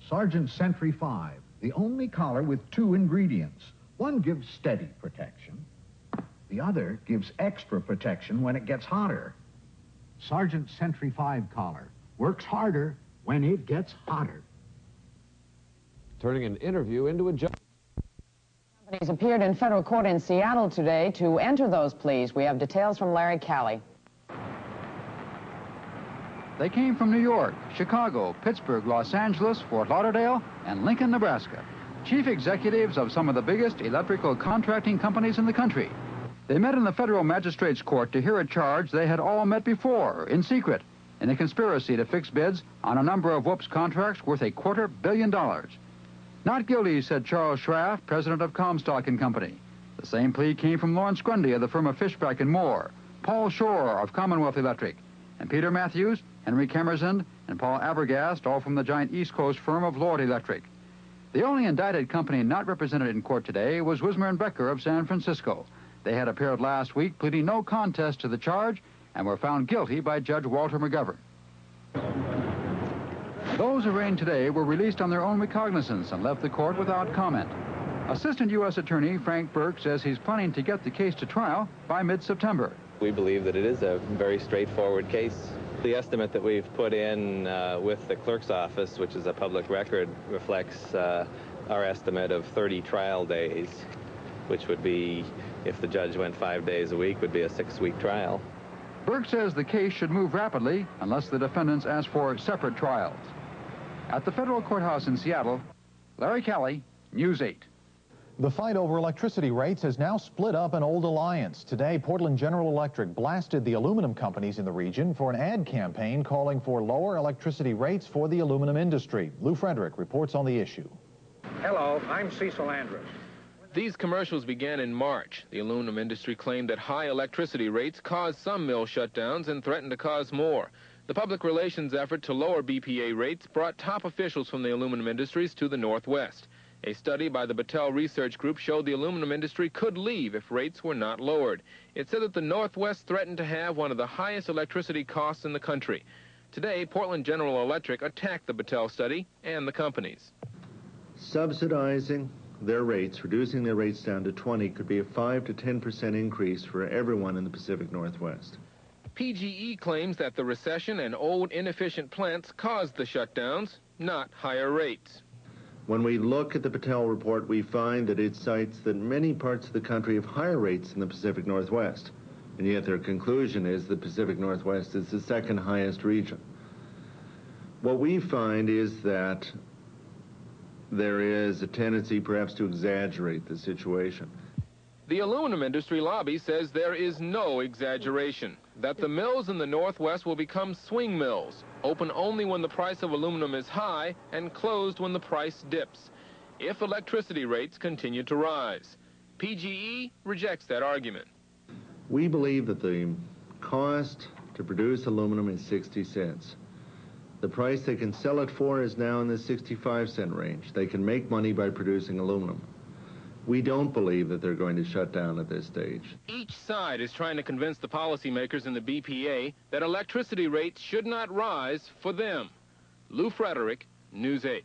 Sergeant Sentry 5, the only collar with 2 ingredients. One gives steady protection. The other gives extra protection when it gets hotter. Sergeant Sentry 5 collar works harder when it gets hotter. Turning an interview into a job. Companies appeared in federal court in Seattle today to enter those pleas. We have details from Larry Callie. They came from New York, Chicago, Pittsburgh, Los Angeles, Fort Lauderdale, and Lincoln, Nebraska. Chief executives of some of the biggest electrical contracting companies in the country. They met in the federal magistrate's court to hear a charge they had all met before, in secret, in a conspiracy to fix bids on a number of Whoops contracts worth $250 million. Not guilty, said Charles Schraff, president of Comstock and Company. The same plea came from Lawrence Grundy of the firm of Fishback and Moore, Paul Shore of Commonwealth Electric, and Peter Matthews, Henry Kemersund, and Paul Abergast, all from the giant East Coast firm of Lord Electric. The only indicted company not represented in court today was Wismer and Becker of San Francisco. They had appeared last week, pleading no contest to the charge, and were found guilty by Judge Walter McGovern. Those arraigned today were released on their own recognizance and left the court without comment. Assistant U.S. Attorney Frank Burke says he's planning to get the case to trial by mid-September. We believe that it is a very straightforward case. The estimate that we've put in with the clerk's office, which is a public record, reflects our estimate of 30 trial days, which would be, if the judge went 5 days a week, would be a 6-week trial. Burke says the case should move rapidly unless the defendants ask for separate trials. At the federal courthouse in Seattle, Larry Kelly, News 8. The fight over electricity rates has now split up an old alliance. Today, Portland General Electric blasted the aluminum companies in the region for an ad campaign calling for lower electricity rates for the aluminum industry. Lou Frederick reports on the issue. Hello, I'm Cecil Andrews. These commercials began in March. The aluminum industry claimed that high electricity rates caused some mill shutdowns and threatened to cause more. The public relations effort to lower BPA rates brought top officials from the aluminum industries to the Northwest. A study by the Battelle Research Group showed the aluminum industry could leave if rates were not lowered. It said that the Northwest threatened to have one of the highest electricity costs in the country. Today, Portland General Electric attacked the Battelle study and the companies. Subsidizing their rates, reducing their rates down to 20, could be a 5 to 10% increase for everyone in the Pacific Northwest. PGE claims that the recession and old inefficient plants caused the shutdowns, not higher rates. When we look at the Battelle report, we find that it cites that many parts of the country have higher rates than the Pacific Northwest, and yet their conclusion is the Pacific Northwest is the second highest region. What we find is that there is a tendency perhaps to exaggerate the situation. The aluminum industry lobby says there is no exaggeration, that the mills in the Northwest will become swing mills, open only when the price of aluminum is high and closed when the price dips, if electricity rates continue to rise. PGE rejects that argument. We believe that the cost to produce aluminum is 60 cents. The price they can sell it for is now in the 65-cent range. They can make money by producing aluminum. We don't believe that they're going to shut down at this stage. Each side is trying to convince the policymakers in the BPA that electricity rates should not rise for them. Lou Frederick, News 8.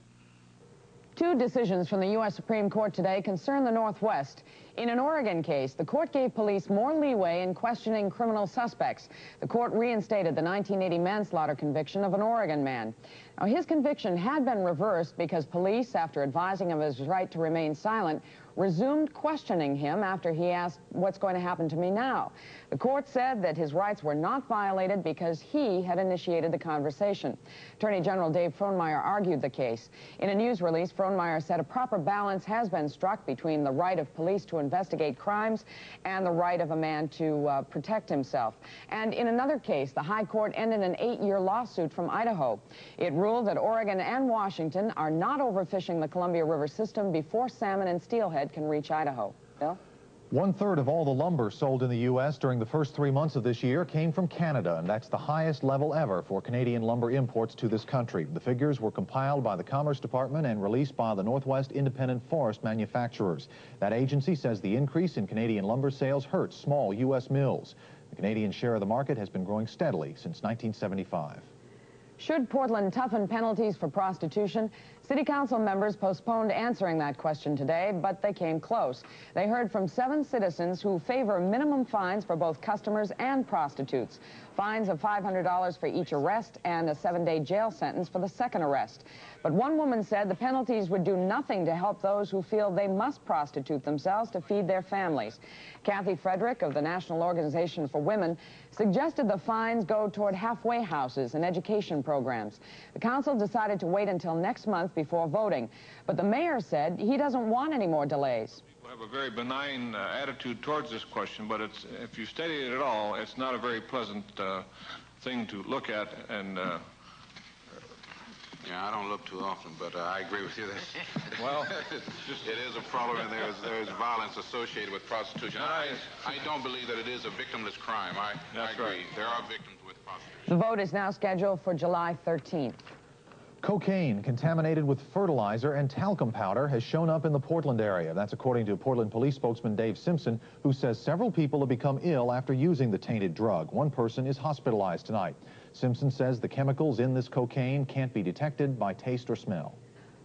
Two decisions from the U.S. Supreme Court today concern the Northwest. In an Oregon case, the court gave police more leeway in questioning criminal suspects. The court reinstated the 1980 manslaughter conviction of an Oregon man. Now, his conviction had been reversed because police, after advising of his right to remain silent, resumed questioning him after he asked, "What's going to happen to me now?" The court said that his rights were not violated because he had initiated the conversation. Attorney General Dave Frohnmeyer argued the case. In a news release, Frohnmeyer said a proper balance has been struck between the right of police to investigate crimes and the right of a man to protect himself. And in another case, the High Court ended an 8-year lawsuit from Idaho. It ruled that Oregon and Washington are not overfishing the Columbia River system before salmon and steelhead can reach Idaho. Bill? 1/3 of all the lumber sold in the U.S. during the first 3 months of this year came from Canada, and that's the highest level ever for Canadian lumber imports to this country. The figures were compiled by the Commerce Department and released by the Northwest Independent Forest Manufacturers. That agency says the increase in Canadian lumber sales hurts small U.S. mills. The Canadian share of the market has been growing steadily since 1975. Should Portland toughen penalties for prostitution? City Council members postponed answering that question today, but they came close. They heard from 7 citizens who favor minimum fines for both customers and prostitutes. Fines of $500 for each arrest and a 7-day jail sentence for the second arrest. But one woman said the penalties would do nothing to help those who feel they must prostitute themselves to feed their families. Kathy Frederick of the National Organization for Women suggested the fines go toward halfway houses and education programs. The council decided to wait until next month before voting, but the mayor said he doesn't want any more delays. We have a very benign attitude towards this question, but if you study it at all, it's not a very pleasant thing to look at, and Yeah, I don't look too often, but I agree with you. Well, it is a problem, and there's violence associated with prostitution. I don't believe that it is a victimless crime. I agree. Right. There are victims with prostitution. The vote is now scheduled for July 13th. Cocaine contaminated with fertilizer and talcum powder has shown up in the Portland area. That's according to Portland police spokesman Dave Simpson, who says several people have become ill after using the tainted drug. One person is hospitalized tonight. Simpson says the chemicals in this cocaine can't be detected by taste or smell.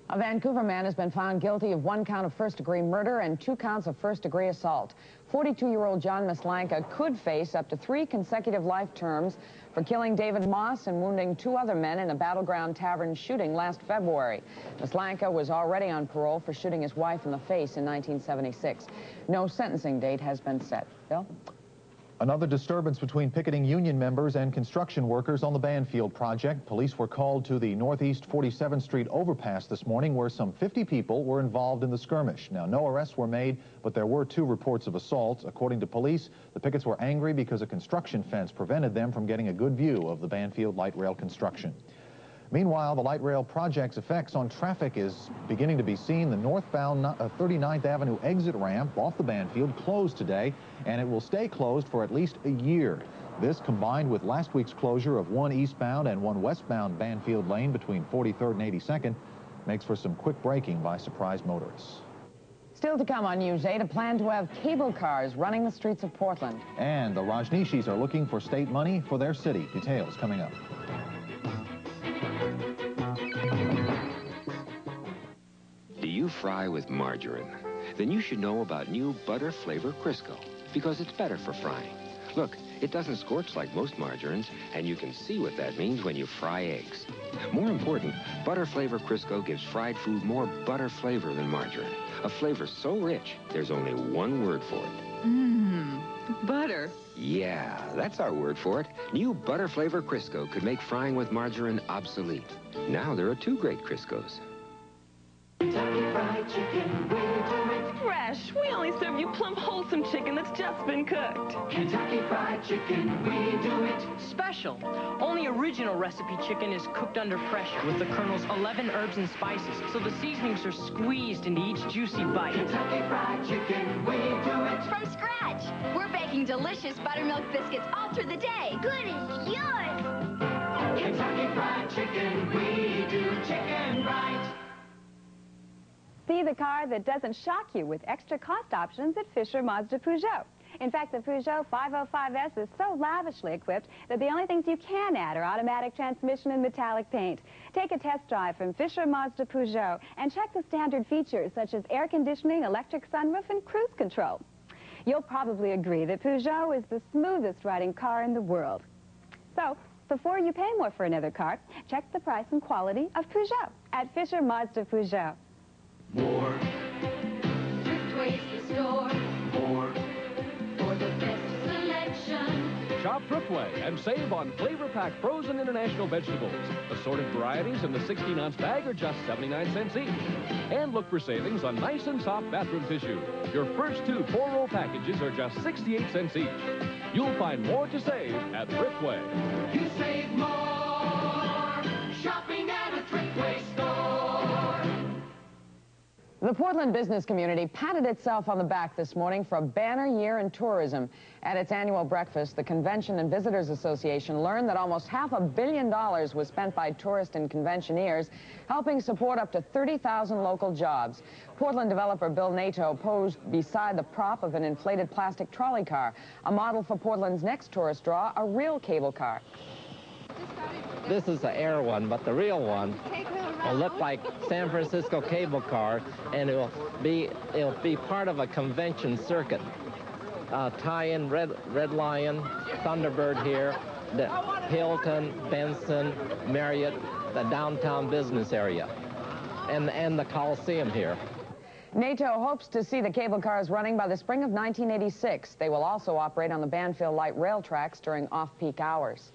A Vancouver man has been found guilty of 1 count of first-degree murder and 2 counts of first-degree assault. 42-year-old John Mislanka could face up to 3 consecutive life terms for killing David Moss and wounding 2 other men in a Battleground Tavern shooting last February. Mislanka was already on parole for shooting his wife in the face in 1976. No sentencing date has been set. Bill? Another disturbance between picketing union members and construction workers on the Banfield project. Police were called to the Northeast 47th Street overpass this morning where some 50 people were involved in the skirmish. Now, no arrests were made, but there were 2 reports of assault. According to police, the pickets were angry because a construction fence prevented them from getting a good view of the Banfield light rail construction. Meanwhile, the light rail project's effects on traffic is beginning to be seen. The northbound 39th Avenue exit ramp off the Banfield closed today, and it will stay closed for at least a year. This, combined with last week's closure of 1 eastbound and 1 westbound Banfield lane between 43rd and 82nd, makes for some quick braking by surprise motorists. Still to come on News 8, a plan to have cable cars running the streets of Portland. And the Rajneeshis are looking for state money for their city. Details coming up. Do you fry with margarine? Then you should know about new Butter Flavor Crisco, because it's better for frying. Look, it doesn't scorch like most margarines, and you can see what that means when you fry eggs. More important, Butter Flavor Crisco gives fried food more butter flavor than margarine. A flavor so rich, there's only one word for it. Butter. Yeah, that's our word for it. New Butter Flavor Crisco could make frying with margarine obsolete. Now there are 2 great Criscos. Kentucky Fried Chicken, we do it. Fresh. We only serve you plump, wholesome chicken that's just been cooked. Kentucky Fried Chicken, we do it. Special. Only original recipe chicken is cooked under pressure with the Colonel's 11 herbs and spices, so the seasonings are squeezed into each juicy bite. Kentucky Fried Chicken, we do it. From scratch. We're baking delicious buttermilk biscuits all through the day. Good as yours. Kentucky Fried Chicken, we do chicken right. See the car that doesn't shock you with extra cost options at Fisher Mazda Peugeot. In fact, the Peugeot 505S is so lavishly equipped that the only things you can add are automatic transmission and metallic paint. Take a test drive from Fisher Mazda Peugeot and check the standard features such as air conditioning, electric sunroof, and cruise control. You'll probably agree that Peugeot is the smoothest riding car in the world. So, before you pay more for another car, check the price and quality of Peugeot at Fisher Mazda Peugeot. More. Driftway's the store. More. For the best selection. Shop Driftway and save on Flavor Pack frozen international vegetables. Assorted varieties in the 16-ounce bag are just 79 cents each. And look for savings on nice and soft bathroom tissue. Your first 2 4-roll packages are just 68 cents each. You'll find more to save at Driftway. You save more shopping at a Driftway store. The Portland business community patted itself on the back this morning for a banner year in tourism. At its annual breakfast, the Convention and Visitors Association learned that almost $500 million was spent by tourist and conventioneers, helping support up to 30,000 local jobs. Portland developer Bill Nato posed beside the prop of an inflated plastic trolley car, a model for Portland's next tourist draw, a real cable car. This is the air one, but the real one will look like San Francisco cable car, and it'll be part of a convention circuit. Tie-in Red Lion, Thunderbird here, the Hilton, Benson, Marriott, the downtown business area, and the Coliseum here. NATO hopes to see the cable cars running by the spring of 1986. They will also operate on the Banfield light rail tracks during off-peak hours.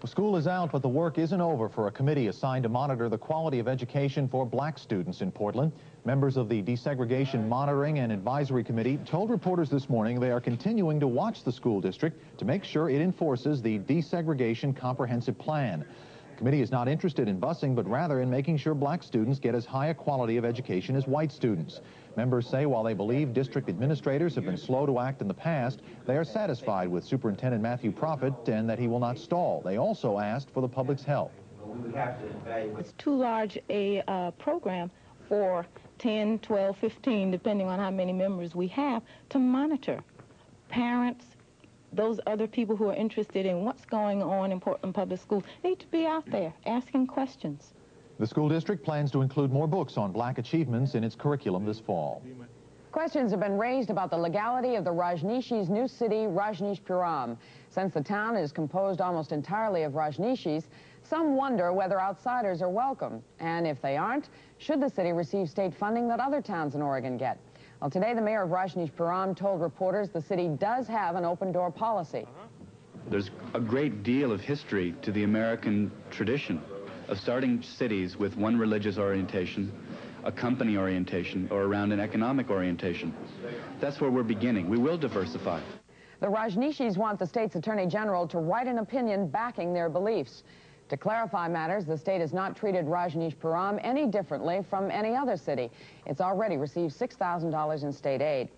Well, school is out, but the work isn't over for a committee assigned to monitor the quality of education for black students in Portland. Members of the Desegregation Monitoring and Advisory Committee told reporters this morning they are continuing to watch the school district to make sure it enforces the Desegregation Comprehensive Plan. The committee is not interested in busing, but rather in making sure black students get as high a quality of education as white students. Members say while they believe district administrators have been slow to act in the past, they are satisfied with Superintendent Matthew Prophet and that he will not stall. They also asked for the public's help. It's too large a program for 10, 12, 15, depending on how many members we have, to monitor. Parents, those other people who are interested in what's going on in Portland Public Schools need to be out there asking questions. The school district plans to include more books on black achievements in its curriculum this fall. Questions have been raised about the legality of the Rajneeshis' new city, Rajneeshpuram. Since the town is composed almost entirely of Rajneeshis, some wonder whether outsiders are welcome. And if they aren't, should the city receive state funding that other towns in Oregon get? Well, today the mayor of Rajneeshpuram told reporters the city does have an open-door policy. There's a great deal of history to the American tradition of starting cities with one religious orientation, a company orientation, or around an economic orientation. That's where we're beginning. We will diversify. The Rajneeshis want the state's attorney general to write an opinion backing their beliefs. To clarify matters, the state has not treated Rajneeshpuram any differently from any other city. It's already received $6,000 in state aid.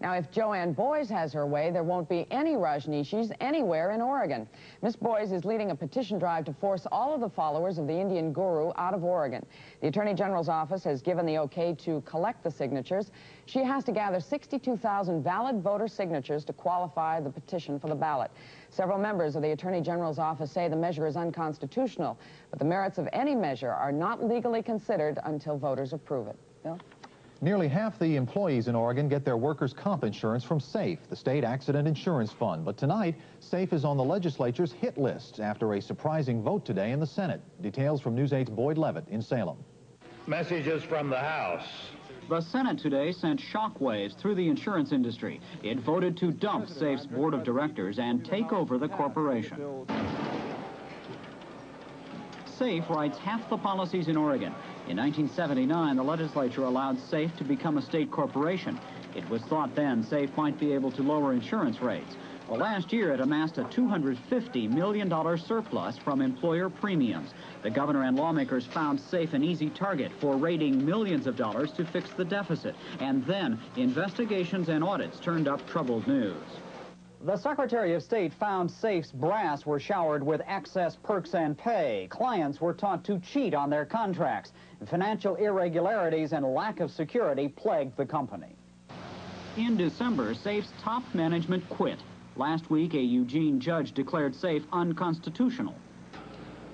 Now, if Joanne Boys has her way, there won't be any Rajneeshis anywhere in Oregon. Miss Boys is leading a petition drive to force all of the followers of the Indian guru out of Oregon. The Attorney General's office has given the okay to collect the signatures. She has to gather 62,000 valid voter signatures to qualify the petition for the ballot. Several members of the Attorney General's office say the measure is unconstitutional, but the merits of any measure are not legally considered until voters approve it. Bill? Nearly half the employees in Oregon get their workers' comp insurance from SAFE, the State Accident Insurance Fund. But tonight, SAFE is on the legislature's hit list after a surprising vote today in the Senate. Details from News 8's Boyd Levitt in Salem. Messages from the House. The Senate today sent shockwaves through the insurance industry. It voted to dump SAFE's board of directors and take over the corporation. SAFE writes half the policies in Oregon. In 1979, the legislature allowed SAFE to become a state corporation. It was thought then SAFE might be able to lower insurance rates. Well, last year it amassed a $250 million surplus from employer premiums. The governor and lawmakers found SAFE an easy target for raiding millions of dollars to fix the deficit. And then investigations and audits turned up troubled news. The Secretary of State found SAFE's brass were showered with excess perks and pay. Clients were taught to cheat on their contracts. Financial irregularities and lack of security plagued the company. In December, SAFE's top management quit. Last week, a Eugene judge declared SAFE unconstitutional.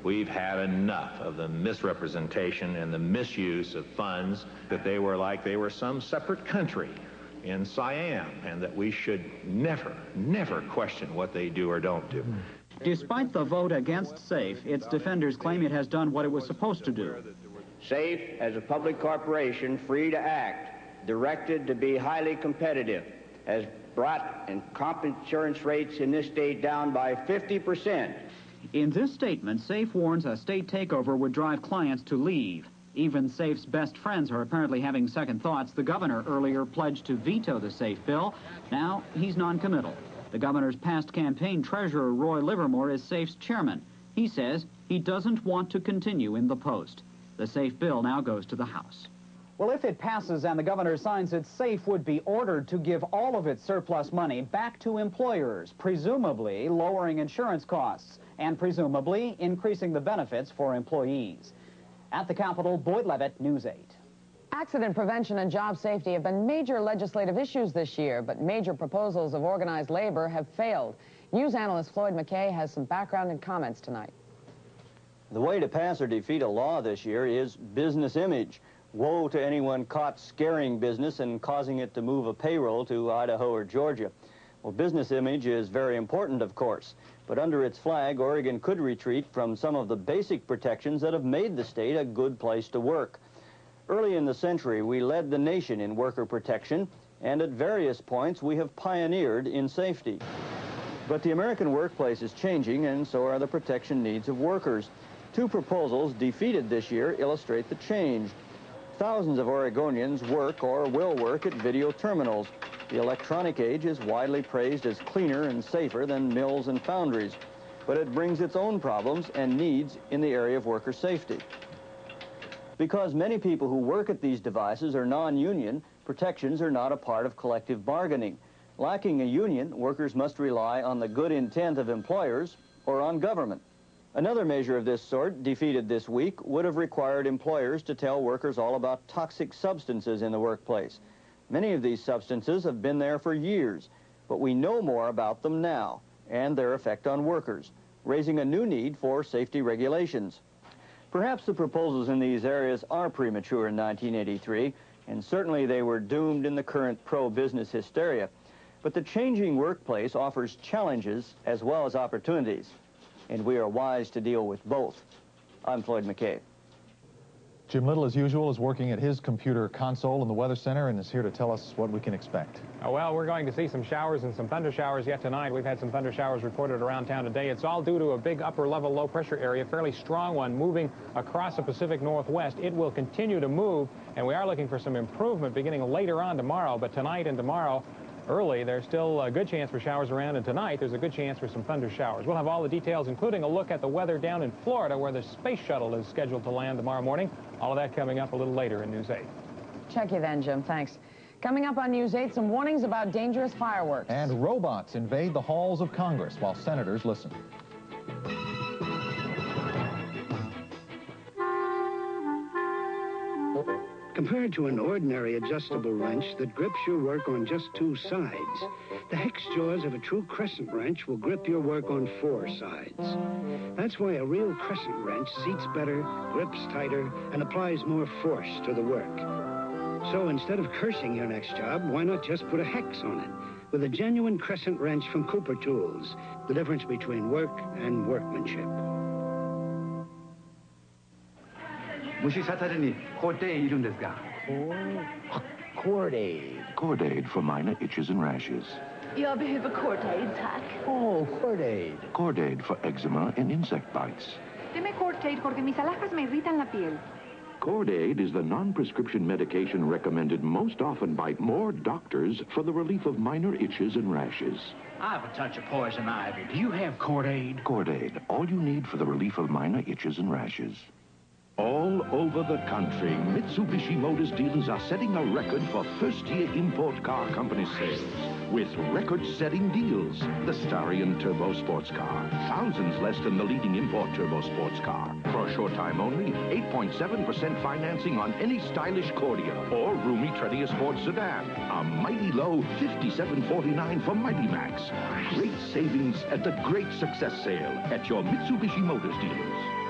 We've had enough of the misrepresentation and the misuse of funds, that they were like they were some separate country in Siam, and that we should never question what they do or don't do. Despite the vote against SAFE, its defenders claim it has done what it was supposed to do. SAFE, as a public corporation free to act, directed to be highly competitive, has brought comp insurance rates in this state down by 50%. In this statement, SAFE warns a state takeover would drive clients to leave. Even SAFE's best friends are apparently having second thoughts. The governor earlier pledged to veto the SAFE bill. Now he's noncommittal. The governor's past campaign treasurer, Roy Livermore, is SAFE's chairman. He says he doesn't want to continue in the post. The SAFE bill now goes to the House. Well, if it passes and the governor signs it, SAFE would be ordered to give all of its surplus money back to employers, presumably lowering insurance costs and presumably increasing the benefits for employees. At the Capitol, Boyd Levitt, News 8. Accident prevention and job safety have been major legislative issues this year, but major proposals of organized labor have failed. News analyst Floyd McKay has some background and comments tonight. The way to pass or defeat a law this year is business image. Woe to anyone caught scaring business and causing it to move a payroll to Idaho or Georgia. Well, business image is very important, of course, but under its flag, Oregon could retreat from some of the basic protections that have made the state a good place to work. Early in the century, we led the nation in worker protection, and at various points, we have pioneered in safety. But the American workplace is changing, and so are the protection needs of workers. Two proposals defeated this year illustrate the change. Thousands of Oregonians work or will work at video terminals. The electronic age is widely praised as cleaner and safer than mills and foundries. but it brings its own problems and needs in the area of worker safety. Because many people who work at these devices are non-union, protections are not a part of collective bargaining. Lacking a union, workers must rely on the good intent of employers or on government. Another measure of this sort, defeated this week, would have required employers to tell workers all about toxic substances in the workplace. Many of these substances have been there for years, but we know more about them now and their effect on workers, raising a new need for safety regulations. Perhaps the proposals in these areas are premature in 1983, and certainly they were doomed in the current pro-business hysteria. But the changing workplace offers challenges as well as opportunities, and we are wise to deal with both. I'm Floyd McKay. Jim Little, as usual, is working at his computer console in the Weather Center and is here to tell us what we can expect. Well, we're going to see some showers and some thunder showers yet tonight. We've had some thunder showers reported around town today. It's all due to a big upper-level low-pressure area, a fairly strong one, moving across the Pacific Northwest. It will continue to move, and we are looking for some improvement beginning later on tomorrow. But tonight and tomorrow, early, there's still a good chance for showers around, and tonight there's a good chance for some thunder showers. We'll have all the details, including a look at the weather down in Florida, where the space shuttle is scheduled to land tomorrow morning. All of that coming up a little later in News 8. Check you then, Jim. Thanks. Coming up on News 8, some warnings about dangerous fireworks. And robots invade the halls of Congress while senators listen. Compared to an ordinary adjustable wrench that grips your work on just two sides, the hex jaws of a true crescent wrench will grip your work on four sides. That's why a real crescent wrench seats better, grips tighter, and applies more force to the work. So instead of cursing your next job, why not just put a hex on it with a genuine crescent wrench from Cooper Tools, the difference between work and workmanship. Cord-aid. Cord-aid for minor itches and rashes. Jag behöver Cord-aid, tack. Oh, Cord-aid. Cord-aid for eczema and insect bites. Deme Cord-aid porque mis alaskas me irritan la piel. Cord-aid is the non-prescription medication recommended most often by more doctors for the relief of minor itches and rashes. I have a touch of poison ivy. Do you have Cord-aid? Cord-aid, all you need for the relief of minor itches and rashes. All over the country, Mitsubishi Motors dealers are setting a record for first-year import car company sales with record-setting deals. The Starion Turbo Sports Car, thousands less than the leading import turbo sports car. For a short time only, 8.7% financing on any stylish Cordia or roomy Tredia Sports sedan. A mighty low $57.49 for Mighty Max. Great savings at the Great Success Sale at your Mitsubishi Motors dealers.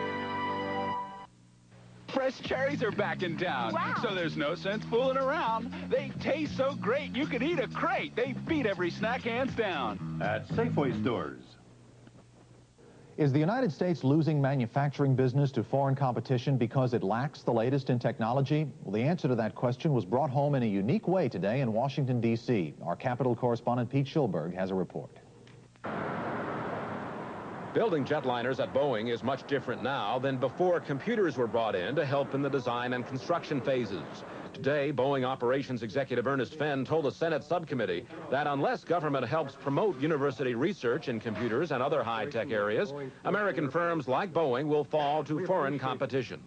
Fresh cherries are back in town, wow. So there's no sense fooling around. They taste so great, you could eat a crate. They beat every snack hands down. At Safeway stores. Is the United States losing manufacturing business to foreign competition because it lacks the latest in technology? Well, the answer to that question was brought home in a unique way today in Washington, D.C. Our Capitol correspondent Pete Schulberg has a report. Building jetliners at Boeing is much different now than before computers were brought in to help in the design and construction phases. Today, Boeing Operations Executive Ernest Fenn told a Senate subcommittee that unless government helps promote university research in computers and other high-tech areas, American firms like Boeing will fall to foreign competition.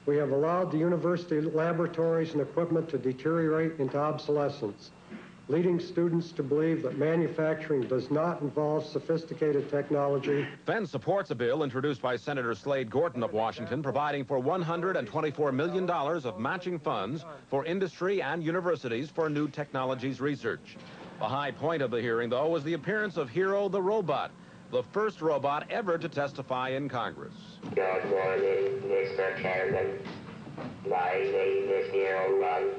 We have allowed the university laboratories and equipment to deteriorate into obsolescence, leading students to believe that manufacturing does not involve sophisticated technology. Fenn supports a bill introduced by Senator Slade Gorton of Washington, providing for $124 million of matching funds for industry and universities for new technologies research. The high point of the hearing, though, was the appearance of Hero the robot, the first robot ever to testify in Congress. Good morning, Mr. Chairman. My name is Hero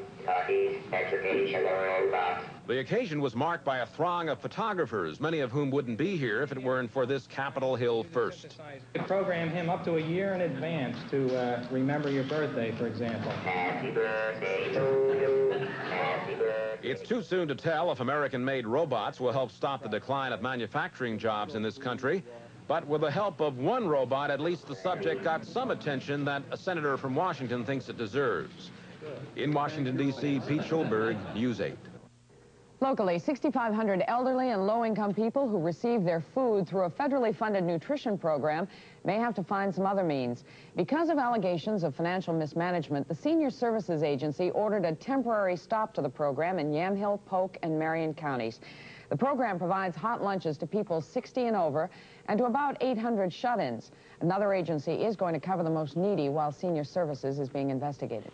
He's educational robot. The occasion was marked by a throng of photographers, many of whom wouldn't be here if it weren't for this Capitol Hill first. You could program him up to a year in advance to remember your birthday, for example. Happy birthday to you. Happy birthday. It's too soon to tell if American-made robots will help stop the decline of manufacturing jobs in this country. But with the help of one robot, at least the subject got some attention that a senator from Washington thinks it deserves. In Washington, D.C., Pete Schulberg, News 8. Locally, 6,500 elderly and low-income people who receive their food through a federally funded nutrition program may have to find some other means. Because of allegations of financial mismanagement, the Senior Services Agency ordered a temporary stop to the program in Yamhill, Polk, and Marion counties. The program provides hot lunches to people 60 and over and to about 800 shut-ins. Another agency is going to cover the most needy while Senior Services is being investigated.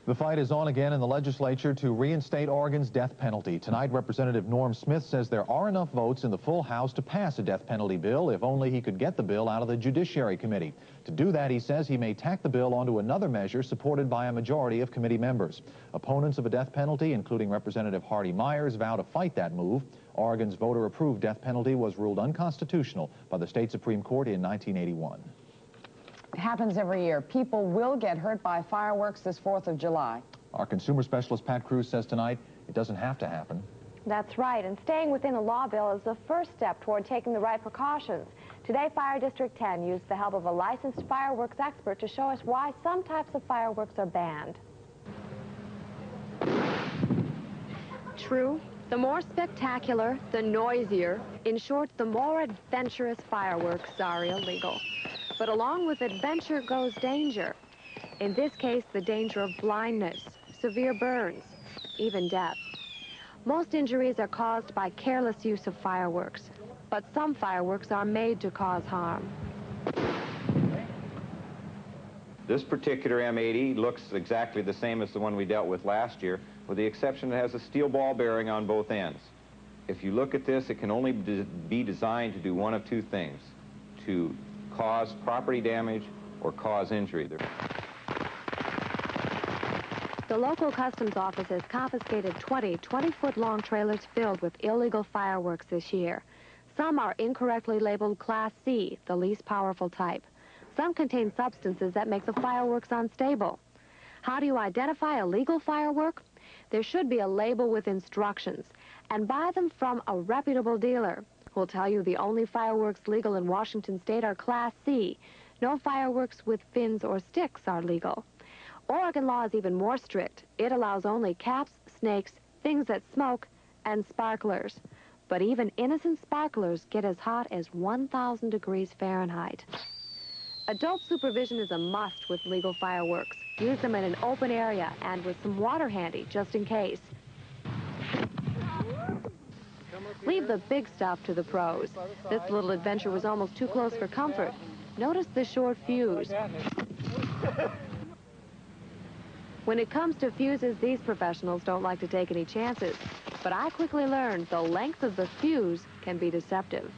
The fight is on again in the legislature to reinstate Oregon's death penalty. Tonight, Representative Norm Smith says there are enough votes in the full House to pass a death penalty bill if only he could get the bill out of the Judiciary Committee. To do that, he says he may tack the bill onto another measure supported by a majority of committee members. Opponents of a death penalty, including Representative Hardy Myers, vow to fight that move. Oregon's voter-approved death penalty was ruled unconstitutional by the state Supreme Court in 1981. It happens every year. People will get hurt by fireworks this 4th of July. Our consumer specialist Pat Cruz says tonight it doesn't have to happen. That's right, and staying within the law bill is the first step toward taking the right precautions. Today, Fire District 10 used the help of a licensed fireworks expert to show us why some types of fireworks are banned. True, the more spectacular, the noisier. In short, the more adventurous fireworks are illegal. But along with adventure goes danger. In this case, the danger of blindness, severe burns, even death. Most injuries are caused by careless use of fireworks, but some fireworks are made to cause harm. This particular M80 looks exactly the same as the one we dealt with last year, with the exception it has a steel ball bearing on both ends. If you look at this, it can only be designed to do one of two things: to cause property damage or cause injury. The local customs office has confiscated 20-foot-long trailers filled with illegal fireworks this year. Some are incorrectly labeled Class C, the least powerful type. Some contain substances that make the fireworks unstable. How do you identify a legal firework? There should be a label with instructions, and buy them from a reputable dealer who'll tell you the only fireworks legal in Washington State are Class C. No fireworks with fins or sticks are legal. Oregon law is even more strict. It allows only caps, snakes, things that smoke, and sparklers. But even innocent sparklers get as hot as 1,000 degrees Fahrenheit. Adult supervision is a must with legal fireworks. Use them in an open area and with some water handy, just in case. Leave the big stuff to the pros. This little adventure was almost too close for comfort. Notice the short fuse. When it comes to fuses, these professionals don't like to take any chances. But I quickly learned the length of the fuse can be deceptive.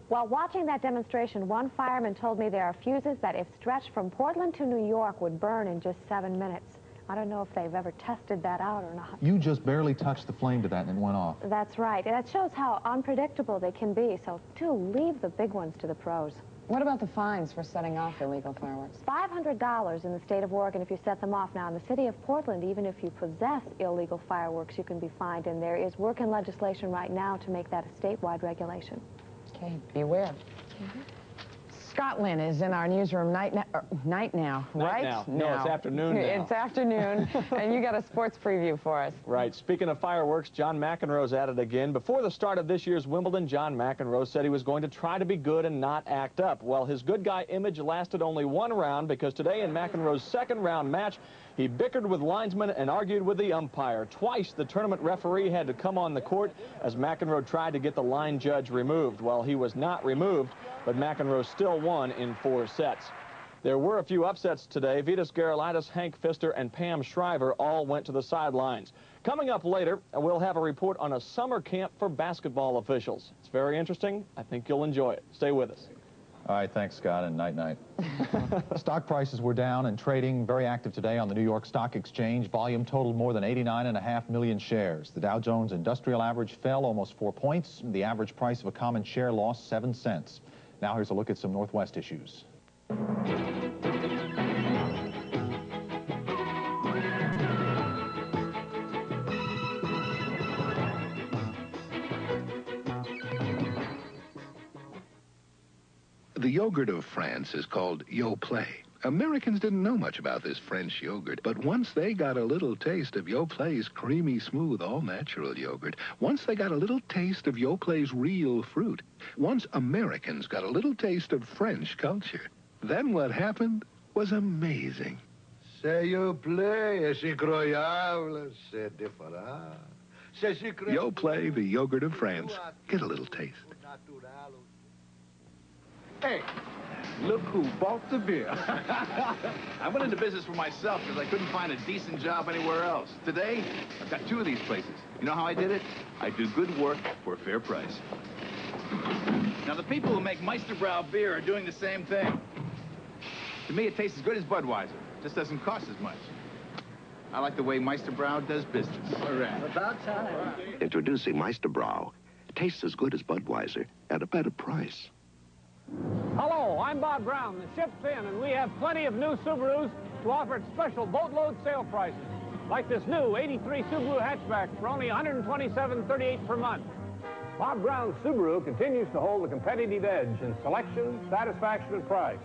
While watching that demonstration, one fireman told me there are fuses that, if stretched from Portland to New York, would burn in just 7 minutes. I don't know if they've ever tested that out or not. You just barely touched the flame to that and it went off. That's right. And that shows how unpredictable they can be. So, do leave the big ones to the pros. What about the fines for setting off illegal fireworks? $500 in the state of Oregon if you set them off. Now, in the city of Portland, even if you possess illegal fireworks, you can be fined. And there is work in legislation right now to make that a statewide regulation. Okay, beware. Scotland is in our newsroom night now, right? Now. No, it's afternoon now. It's afternoon, and you got a sports preview for us. Right. Speaking of fireworks, John McEnroe's at it again. Before the start of this year's Wimbledon, John McEnroe said he was going to try to be good and not act up. Well, his good guy image lasted only one round, because today in McEnroe's second round match, he bickered with linesmen and argued with the umpire. Twice the tournament referee had to come on the court as McEnroe tried to get the line judge removed. Well, he was not removed, but McEnroe still won in 4 sets. There were a few upsets today. Vitas Gerulaitis, Hank Pfister, and Pam Shriver all went to the sidelines. Coming up later, we'll have a report on a summer camp for basketball officials. It's very interesting. I think you'll enjoy it. Stay with us. All right, thanks, Scott, and night-night. Stock prices were down and trading very active today on the New York Stock Exchange. Volume totaled more than 89.5 million shares. The Dow Jones Industrial Average fell almost 4 points. The average price of a common share lost 7 cents. Now here's a look at some Northwest issues. The yogurt of France is called Yoplait. Americans didn't know much about this French yogurt, but once they got a little taste of Yoplai's creamy, smooth, all-natural yogurt, once they got a little taste of Yoplai's real fruit, once Americans got a little taste of French culture, then what happened was amazing. C'est Yoplait, c'est incroyable, c'est différent. Yoplait, the yogurt of France. Get a little taste. Hey, look who bought the beer. I went into business for myself because I couldn't find a decent job anywhere else. Today, I've got 2 of these places. You know how I did it? I do good work for a fair price. Now, the people who make Meisterbrau beer are doing the same thing. To me, it tastes as good as Budweiser. It just doesn't cost as much. I like the way Meisterbrau does business. All right. About time. Introducing Meisterbrau. Tastes as good as Budweiser at a better price. Hello, I'm Bob Brown. The ship's in, and we have plenty of new Subarus to offer at special boatload sale prices, like this new 83 Subaru hatchback for only $127.38 per month. Bob Brown's Subaru continues to hold a competitive edge in selection, satisfaction, and price.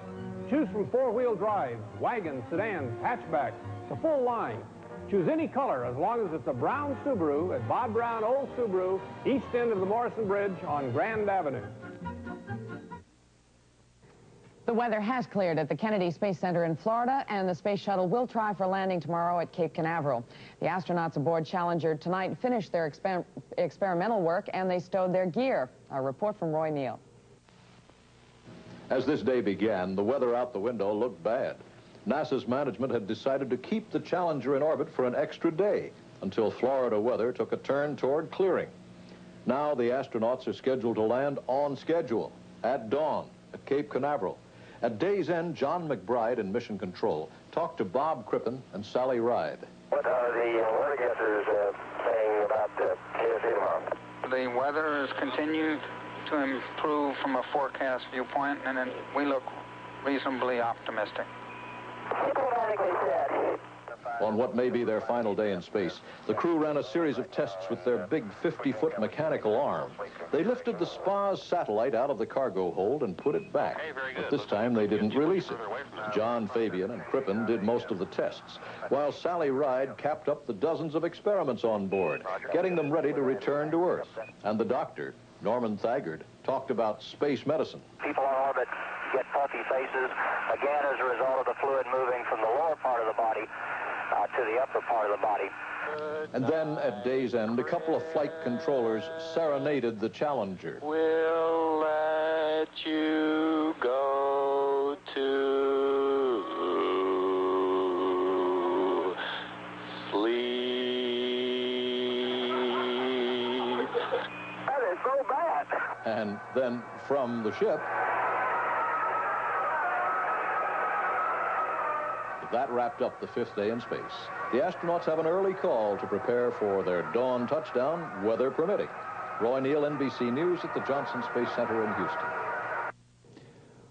Choose from 4-wheel drive, wagons, sedans, hatchbacks, the full line. Choose any color as long as it's a brown Subaru at Bob Brown Old Subaru, east end of the Morrison Bridge on Grand Avenue. The weather has cleared at the Kennedy Space Center in Florida, and the space shuttle will try for landing tomorrow at Cape Canaveral. The astronauts aboard Challenger tonight finished their experimental work, and they stowed their gear. A report from Roy Neal. As this day began, the weather out the window looked bad. NASA's management had decided to keep the Challenger in orbit for an extra day until Florida weather took a turn toward clearing. Now the astronauts are scheduled to land on schedule at dawn at Cape Canaveral. At day's end, John McBride in Mission Control talked to Bob Crippen and Sally Ride. What are the weather guessers saying about the KSA tomorrow? The weather has continued to improve from a forecast viewpoint, and we look reasonably optimistic. On what may be their final day in space, the crew ran a series of tests with their big 50-foot mechanical arm. They lifted the SPA's satellite out of the cargo hold and put it back. But this time they didn't release it. John Fabian and Crippen did most of the tests, while Sally Ride capped up the dozens of experiments on board, getting them ready to return to Earth. And the doctor, Norman Thagard, talked about space medicine. People on orbit get puffy faces, again, as a result of the fluid moving from the lower part of the body to the upper part of the body. And then, at day's end, a couple of flight controllers serenaded the Challenger. We'll let you go to sleep. That is so bad. And then, from the ship, that wrapped up the 5th day in space. The astronauts have an early call to prepare for their dawn touchdown, weather permitting. Roy Neal, NBC News at the Johnson Space Center in Houston.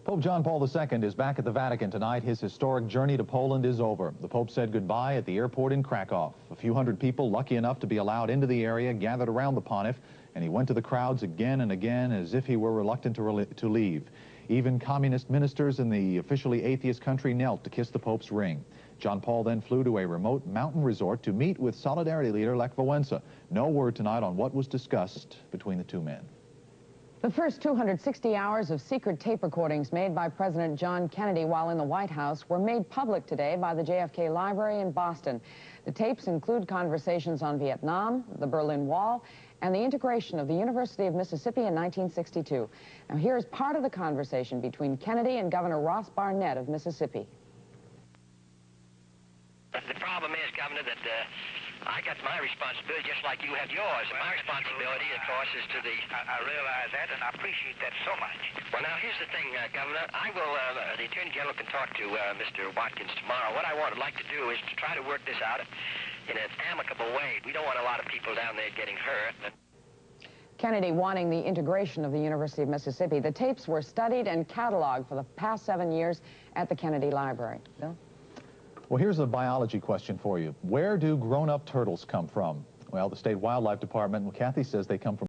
Pope John Paul II is back at the Vatican tonight. His historic journey to Poland is over. The Pope said goodbye at the airport in Krakow. A few hundred people, lucky enough to be allowed into the area, gathered around the pontiff, and he went to the crowds again and again as if he were reluctant to leave. Even communist ministers in the officially atheist country knelt to kiss the Pope's ring. John Paul then flew to a remote mountain resort to meet with Solidarity leader Lech Wałęsa. No word tonight on what was discussed between the two men. The first 260 hours of secret tape recordings made by President John Kennedy while in the White House were made public today by the JFK Library in Boston. The tapes include conversations on Vietnam, the Berlin Wall, and the integration of the University of Mississippi in 1962. Now, here's part of the conversation between Kennedy and Governor Ross Barnett of Mississippi. The problem is, Governor, that I got my responsibility just like you have yours. And my responsibility, of course, is to the... I realize that, and I appreciate that so much. Well, now, here's the thing, Governor. I will, the Attorney General can talk to Mr. Watkins tomorrow. What I would like to do is to try to work this out in an amicable way. We don't want a lot of people down there getting hurt. Kennedy wanting the integration of the University of Mississippi. The tapes were studied and cataloged for the past 7 years at the Kennedy Library. Bill? Well, here's a biology question for you. Where do grown-up turtles come from? Well, the State Wildlife Department, Kathy says they come from